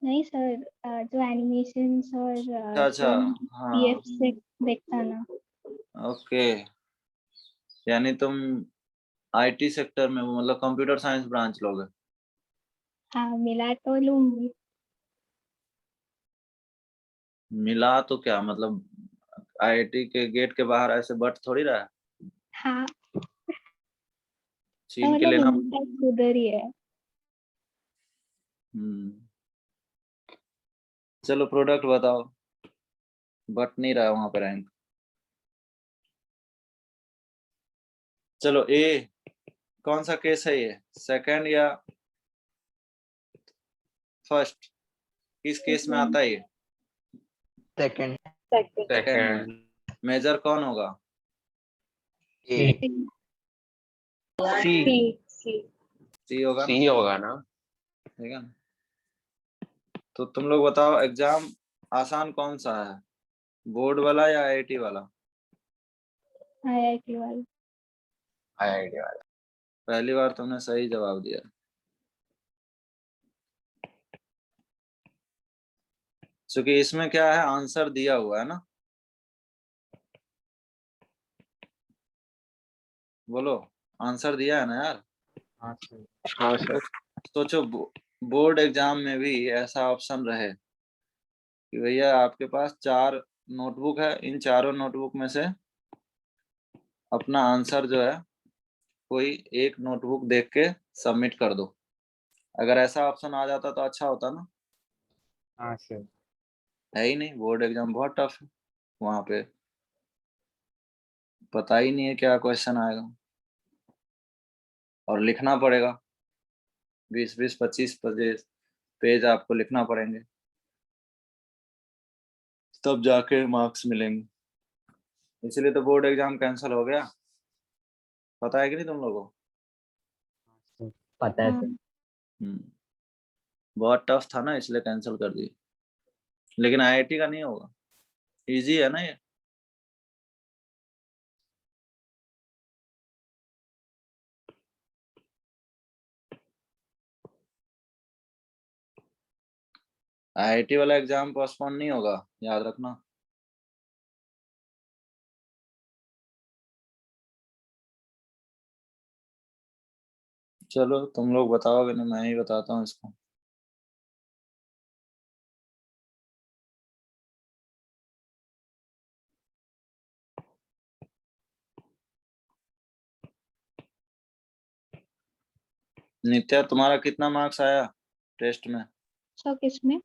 नहीं सर, जो एनिमेशंस और अच्छा अच्छा, जो हाँ, पीएफ से देखता ना। ओके। यानी तुम आईटी सेक्टर में वो, मतलब कंप्यूटर साइंस ब्रांच लोगे? हाँ, मिला तो लूंगी। मिला तो क्या मतलब, आईआईटी के गेट के बाहर ऐसे बट थोड़ी रहा है, हाँ, तो छीन के मतलब लेना। इंटरेस्ट उधर ही है। हम्म, चलो प्रोडक्ट बताओ। बट नहीं रहा वहां पर रैंक। चलो ए, कौन सा केस है ये, सेकंड या फर्स्ट? किस केस में आता है ये? सेकंड। सेकंड में। सेकंड। मेजर कौन होगा? ए। सी। सी होगा ना? सी होगा ना। ठीक है ना? तो तुम लोग बताओ, एग्जाम आसान कौन सा है, बोर्ड वाला या आईआईटी वाला? आईआईटी वाला। आईआईटी वाला। पहली बार तुमने सही जवाब दिया। क्योंकि इसमें क्या है, आंसर दिया हुआ है ना। बोलो, आंसर दिया है ना यार। हाँ सर। हाँ सर। सोचो बोर्ड एग्जाम में भी ऐसा ऑप्शन रहे कि भैया आपके पास 4 नोटबुक है, इन चारों नोटबुक में से अपना आंसर जो है कोई एक नोटबुक देख के सबमिट कर दो। अगर ऐसा ऑप्शन आ जाता तो अच्छा होता ना। हाँ सर। है ही नहीं, बोर्ड एग्जाम बहुत टफ है, वहां पे पता ही नहीं है क्या क्वेश्चन आएगा, और लिखना पड़ेगा 20-20 25 पेज आपको लिखना पड़ेंगे, तब जाके मार्क्स मिलेंगे। इसलिए तो बोर्ड एग्जाम कैंसिल हो गया, पता है कि नहीं तुम लोगों को? पता है सर। हम्म, बहुत टफ था ना, इसलिए कैंसिल कर दिया। लेकिन आईआईटी का नहीं होगा, इजी है ना ये। आईआईटी वाला एग्जाम पोस्टपोन नहीं होगा, याद रखना। चलो तुम लोग बताओगे ना, मैं ही बताता हूँ इसको। नित्या, तुम्हारा कितना मार्क्स आया टेस्ट में? सो किसमें?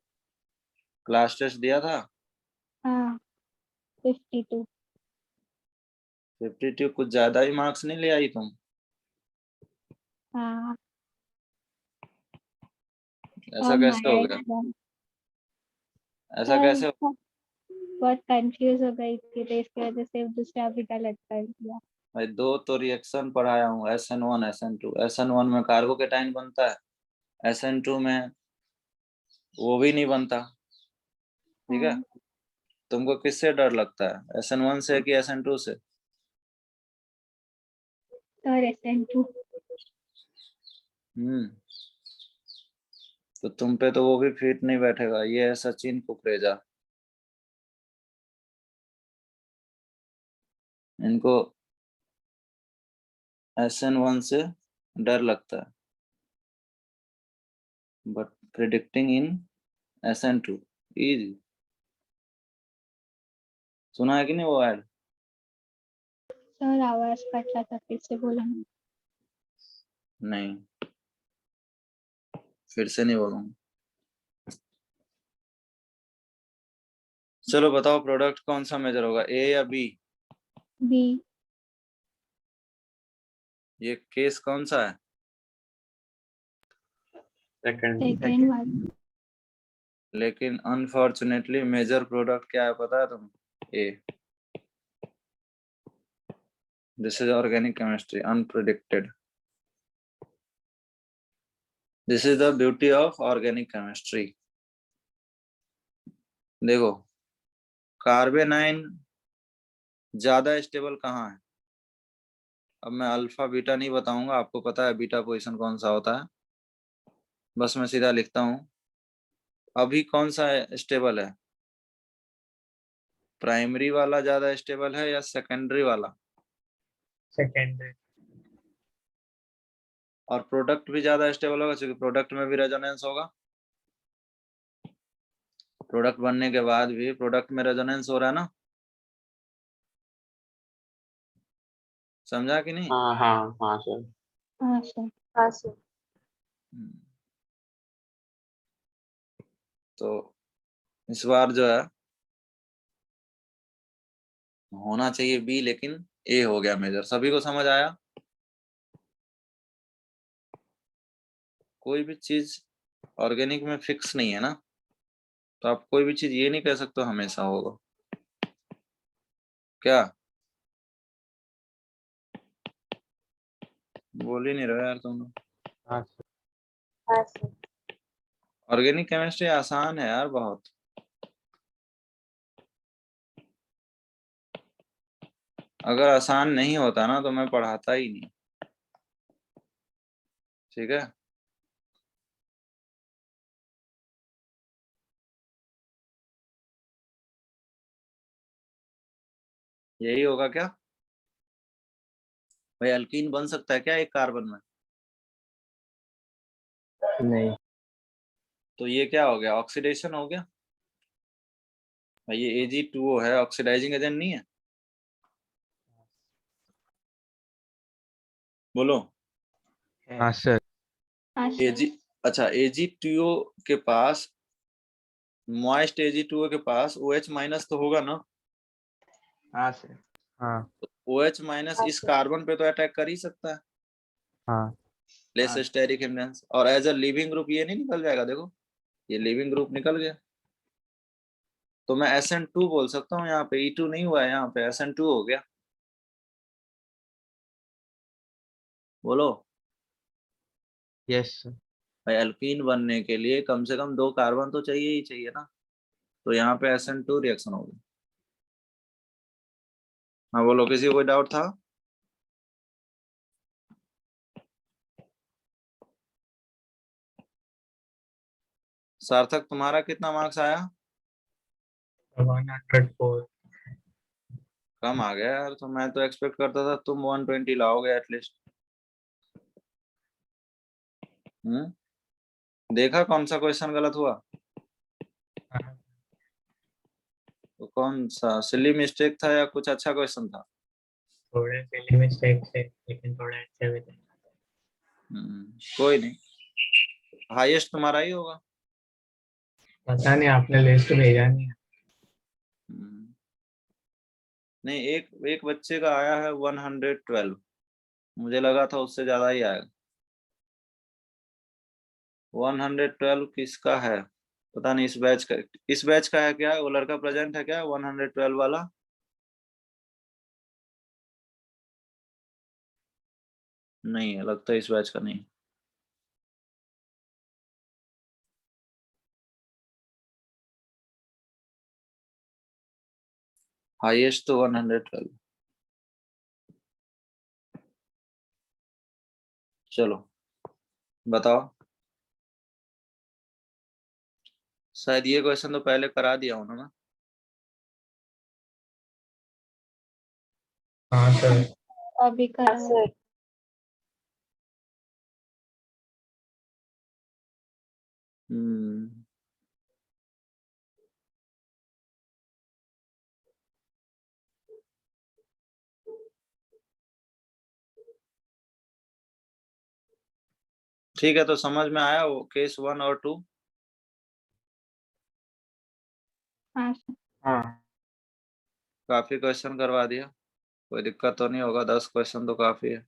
क्लास टेस्ट दिया था? हाँ 52। 52? कुछ ज्यादा ही मार्क्स नहीं ले आई तुम? हाँ ऐसा और कैसे हो हमारा गया? एग्जाम ऐसा कैसे हो? बहुत कंफ्यूज हो गई थी तो इसकी वजह से दूसरा भी गलत कर दिया। भाई 2 तो रिएक्शन पढ़ाया हूँ, SN1 SN2। SN1 में कार्बोकेटाइन बनता है, SN2 में वो भी नहीं बनता। ठीक है, हाँ तुमको किससे डर लगता है, SN1 से कि SN2 से? और SN2। हम्म, तो तुम पे तो वो भी फिट नहीं बैठेगा। ये है सचिन कुकरेजा, इनको SN1 से डर लगता है, but predicting in SN2 easy. सुना है कि नहीं वो ऐड? सर आवाज कट रहा था, फिर से बोला। नहीं, फिर से नहीं बोलूंगा। चलो बताओ, प्रोडक्ट कौन सा मेजर होगा, ए या बी? बी। ये केस कौन सा है? सेकंड। सेकेंड वाला। लेकिन अनफॉर्चुनेटली मेजर प्रोडक्ट क्या है पता है तुम? ए। This is organic chemistry, unpredicted. This is the beauty of organic chemistry. देखो, कार्बेनाइन ज्यादा स्टेबल कहाँ है? अब मैं अल्फा बीटा नहीं बताऊंगा, आपको पता है बीटा पोजीशन कौन सा होता है, बस मैं सीधा लिखता हूँ। अभी कौन सा स्टेबल है, प्राइमरी वाला ज्यादा स्टेबल है या सेकेंडरी वाला? सेकेंडरी। और प्रोडक्ट भी ज्यादा स्टेबल होगा, क्योंकि प्रोडक्ट में भी रेजोनेंस होगा। प्रोडक्ट बनने के बाद भी प्रोडक्ट में रेजोनेंस हो रहा है ना, समझा कि नहीं? हाँ हाँ हाँ सर। हाँ सर। हाँ सर। हम्म, तो इस बार जो है होना चाहिए बी, लेकिन ए हो गया मेजर। सभी को समझ आया? कोई भी चीज ऑर्गेनिक में फिक्स नहीं है ना, तो आप कोई भी चीज ये नहीं कह सकते हमेशा होगा। क्या बोल ही नहीं रहे यार तुम लोग? हाँ सर। हाँ सर। ऑर्गेनिक केमिस्ट्री आसान है यार बहुत। अगर आसान नहीं होता ना तो मैं पढ़ाता ही नहीं। ठीक है, यही होगा क्या भाई? अल्कीन बन सकता है क्या एक कार्बन में? नहीं। तो ये क्या हो गया? ऑक्सीडेशन हो गया भाई। ये Ag2O है, ऑक्सीडाइजिंग एजेंट नहीं है? बोलो। हाँ सर। हाँ सर। Ag, अच्छा Ag2O के पास, मॉइस्ट Ag2O के पास OH माइनस तो होगा ना? हाँ सर। हाँ OH माइनस इस कार्बन पे तो अटैक कर ही सकता है, हाँ लेस स्टेरिक हिंड्रेंस, और एज अ लिविंग ग्रुप ये नहीं निकल जाएगा? देखो ये लिविंग ग्रुप निकल गया, तो मैं SN2 बोल सकता हूँ। यहाँ पे E2 नहीं हुआ है, यहाँ पे SN2 हो गया। बोलो। Yes sir. भाई अल्कीन बनने के लिए कम से कम 2 कार्बन तो चाहिए ही चाहिए ना, तो यहाँ पे SN2 रिएक्शन होगी। हाँ बोलो, किसी को कोई डाउट था? सार्थक तुम्हारा कितना मार्क्स आया? 104। कम आ गया यार, तो मैं तो एक्सपेक्ट करता था तुम 120 लाओगे एटलीस्ट। देखा कौन सा क्वेश्चन गलत हुआ? तो कौन सा सिली मिस्टेक था या कुछ अच्छा क्वेश्चन था? थोड़े सिली मिस्टेक थे लेकिन थोड़े अच्छे भी थे। कोई नहीं, हाईएस्ट तुम्हारा ही होगा। पता नहीं, आपने लिस्ट भेजा नहीं है। नहीं, एक एक बच्चे का आया है 112, मुझे लगा था उससे ज्यादा ही आएगा। 112 किसका है पता नहीं, इस बैच का है क्या? वो लड़का प्रेजेंट है क्या 112 वाला? नहीं है लगता, इस बैच का नहीं। हाईएस्ट तो 112। चलो बताओ। शायद ये क्वेश्चन तो पहले करा दिया हूं ना मैं? हाँ सर। अभी करा है। हम्म ठीक है, तो समझ में आया वो केस 1 और 2? हाँ सर। हाँ काफी क्वेश्चन करवा दिया, कोई दिक्कत तो नहीं होगा? 10 क्वेश्चन तो काफी है।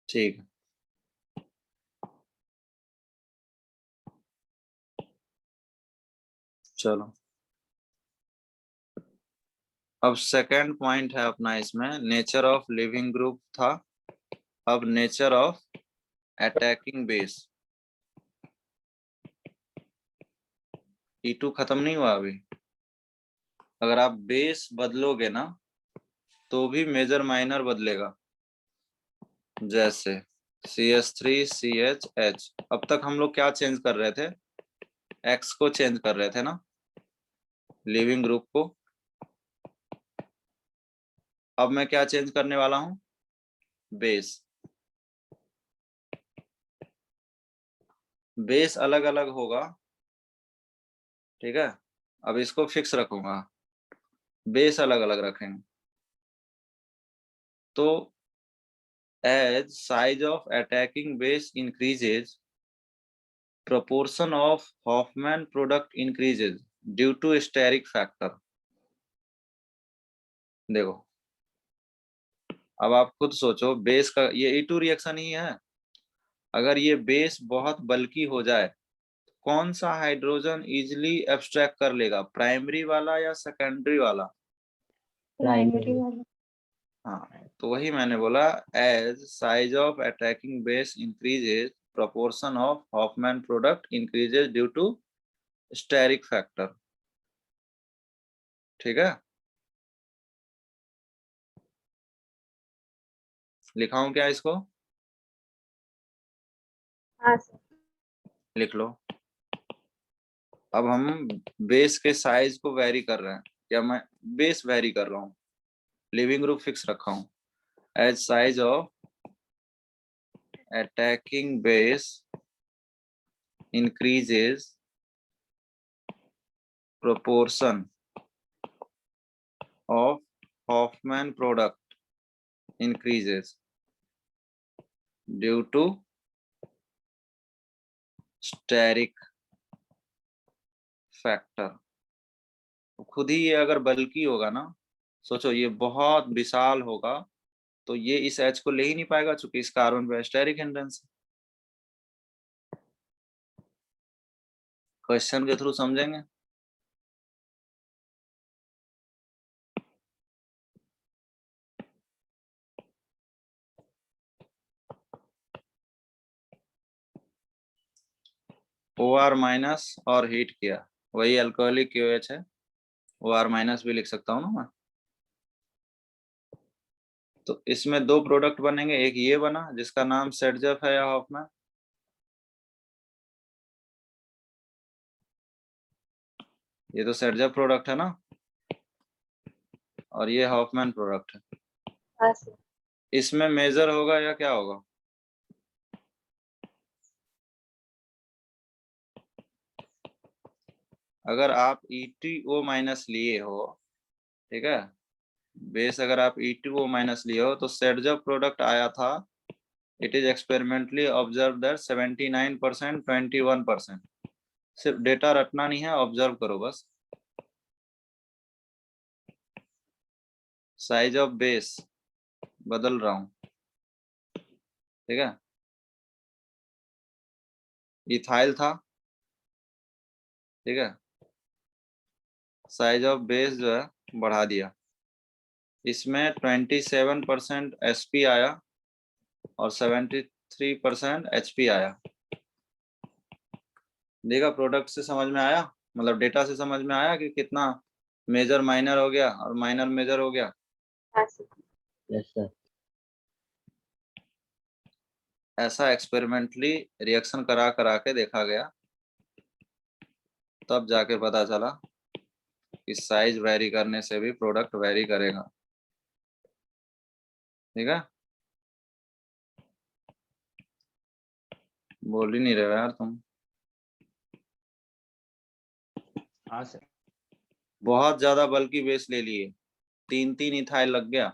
ठीक है, चलो। अब सेकंड पॉइंट है अपना इसमें, नेचर ऑफ लिविंग ग्रुप था, अब nature of attacking base. E2 खत्म नहीं हुआ अभी। अगर आप बेस बदलोगे ना तो भी मेजर माइनर बदलेगा, जैसे CH3CHH। अब तक हम लोग क्या चेंज कर रहे थे? X को चेंज कर रहे थे ना, लिविंग ग्रुप को। अब मैं क्या चेंज करने वाला हूं? बेस। बेस अलग अलग होगा, ठीक है? अब इसको फिक्स रखूंगा, बेस अलग अलग रखेंगे। तो as size of attacking base increases, proportion of Hoffman product increases due to steric factor। देखो अब आप खुद सोचो, बेस का ये E2 रिएक्शन ही है। अगर ये बेस बहुत बल्की हो जाए, कौन सा हाइड्रोजन इजिली एब्स्ट्रैक्ट कर लेगा, प्राइमरी वाला या सेकेंडरी वाला? प्राइमरी वाला। हाँ, तो वही मैंने बोला, as size of attacking base increases, proportion of Hoffman product increases due to steric factor। ठीक है, लिखाऊं क्या इसको? हाँ सर। लिख लो। अब हम बेस के साइज को वेरी कर रहे हैं, या मैं बेस वेरी कर रहा हूँ, लिविंग ग्रुप फिक्स रखा हूँ। As size of attacking base increases, proportion of Hoffman product increases due to steric factor। खुद ही ये अगर बल्कि होगा ना, सोचो ये बहुत विशाल होगा, तो ये इस एच को ले ही नहीं पाएगा, चूंकि इस कार्बन पे स्टेरिक हिंड्रेंस। क्वेश्चन के थ्रू समझेंगे। OR माइनस और हीट किया, वही अल्कोहलिक QH है, OR माइनस भी लिख सकता हूँ ना मैं। तो इसमें दो प्रोडक्ट बनेंगे, एक ये बना जिसका नाम सेटजेफ है या हॉफमैन, ये तो सेटजेफ प्रोडक्ट है ना, और ये हॉफमैन प्रोडक्ट है। हाँ सर। इसमें मेजर होगा या क्या होगा? अगर आप E2O माइनस लिए हो, ठीक है, बेस अगर आप E2O माइनस लिए हो, तो सेटजेफ प्रोडक्ट आया था, it is experimentally observe that 79%, 21%। सिर्फ डेटा रटना नहीं है, ऑब्जर्व करो बस। साइज ऑफ बेस बदल रहा हूं, ठीक है, इथाइल था, ठीक है, साइज ऑफ बेस जो है बढ़ा दिया, इसमें 27% SP आया और 73% HP आया। देखा, प्रोडक्ट से समझ में आया, मतलब डेटा से समझ में आया कि कितना मेजर माइनर हो गया और माइनर मेजर हो गया। हाँ सर। Yes sir. ऐसा एक्सपेरिमेंटली रिएक्शन करा करा के देखा गया, तब जाके पता चला कि साइज वेरी करने से भी प्रोडक्ट वेरी करेगा। ठीक है, बोल ही नहीं रहे हो यार तुम। हाँ सर। बहुत ज्यादा बल्कि बेस ले लिए, 3 इथाइल लग गया,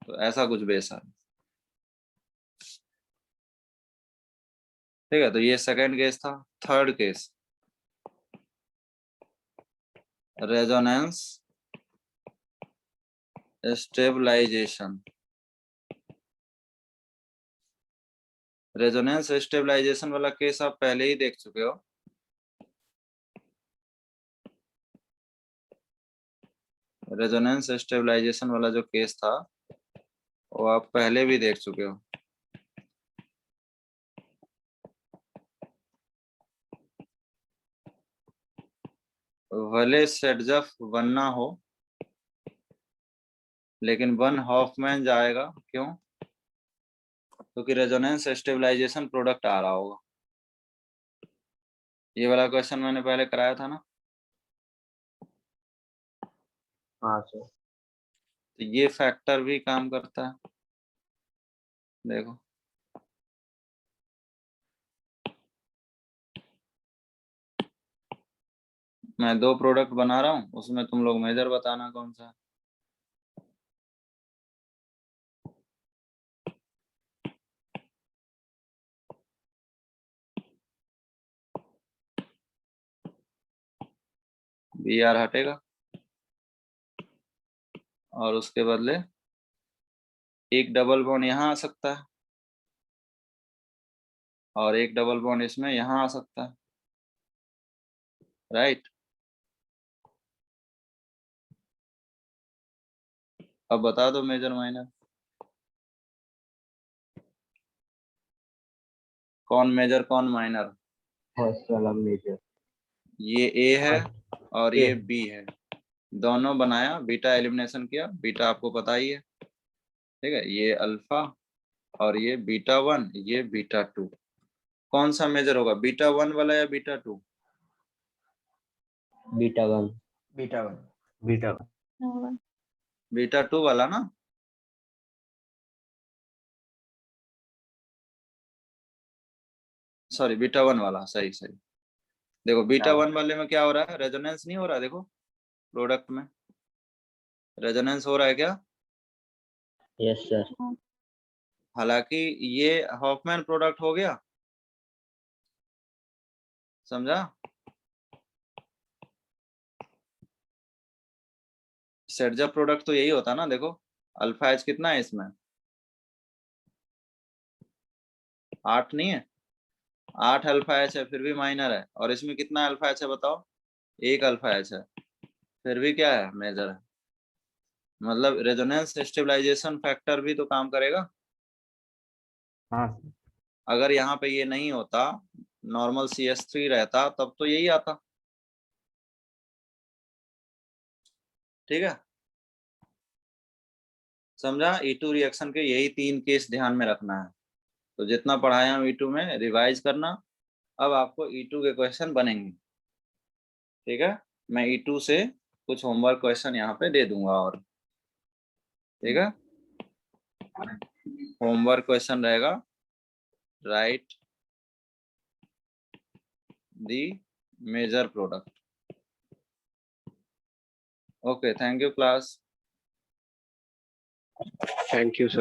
तो ऐसा कुछ बेस है। ठीक है, तो ये सेकंड केस था। Third case, resonance stabilization. Resonance stabilization वाला केस आप पहले ही देख चुके हो। रेजोनेंस स्टेबलाइजेशन वाला जो केस था वो आप पहले भी देख चुके हो। भले सेटजेफ बनना हो, लेकिन वन हॉफमैन जाएगा, क्यों? क्योंकि रेजोनेंस स्टेबलाइजेशन प्रोडक्ट आ रहा होगा। ये वाला क्वेश्चन मैंने पहले कराया था ना। हाँ सर। तो ये फैक्टर भी काम करता है, देखो। मैं दो प्रोडक्ट बना रहा हूँ, उसमें तुम लोग मेजर बताना कौन सा है। BR हटेगा और उसके बदले एक डबल बॉन्ड यहाँ आ सकता है और एक डबल बॉन्ड इसमें यहाँ आ सकता है, राइट? अब बता दो मेजर माइनर, कौन मेजर कौन माइनर? फर्स्ट वाला मेजर। ये A है और ये B है, दोनों बनाया, बीटा एलिमिनेशन किया, बीटा आपको पता ही है, ठीक है। ये अल्फा और ये बीटा 1, ये बीटा 2। कौन सा मेजर होगा, बीटा 1 वाला या beta 2? Beta 1 beta 1 beta beta 2 वाला ना, सॉरी बीटा 1 वाला, सही सही। देखो बीटा 1 वाले में क्या हो रहा है, रेजोनेंस नहीं हो रहा है, देखो प्रोडक्ट में रेजोनेंस हो रहा है क्या? Yes sir. हालांकि ये हॉफमैन प्रोडक्ट हो गया, समझा? सेटजा प्रोडक्ट तो यही होता ना, देखो अल्फा एच कितना है इसमें, 8 नहीं है, 8 अल्फा एच है फिर भी माइनर है, और इसमें कितना अल्फा एच है बताओ, 1 अल्फा एच है फिर भी क्या है, मेजर है। मतलब रेजोनेंस स्टेबलाइजेशन फैक्टर भी तो काम करेगा। हाँ अगर यहाँ पे ये नहीं होता, नॉर्मल CH3 रहता, तब तो यही आता, ठीक है, समझा? E2 रिएक्शन के यही 3 केस ध्यान में रखना है। तो जितना पढ़ाया हम E2 में रिवाइज करना, अब आपको E2 के क्वेश्चन बनेंगे, ठीक है। मैं E2 से कुछ होमवर्क क्वेश्चन यहाँ पे दे दूंगा, और ठीक है, होमवर्क क्वेश्चन रहेगा, write the major product. Okay, thank you class. Thank you sir.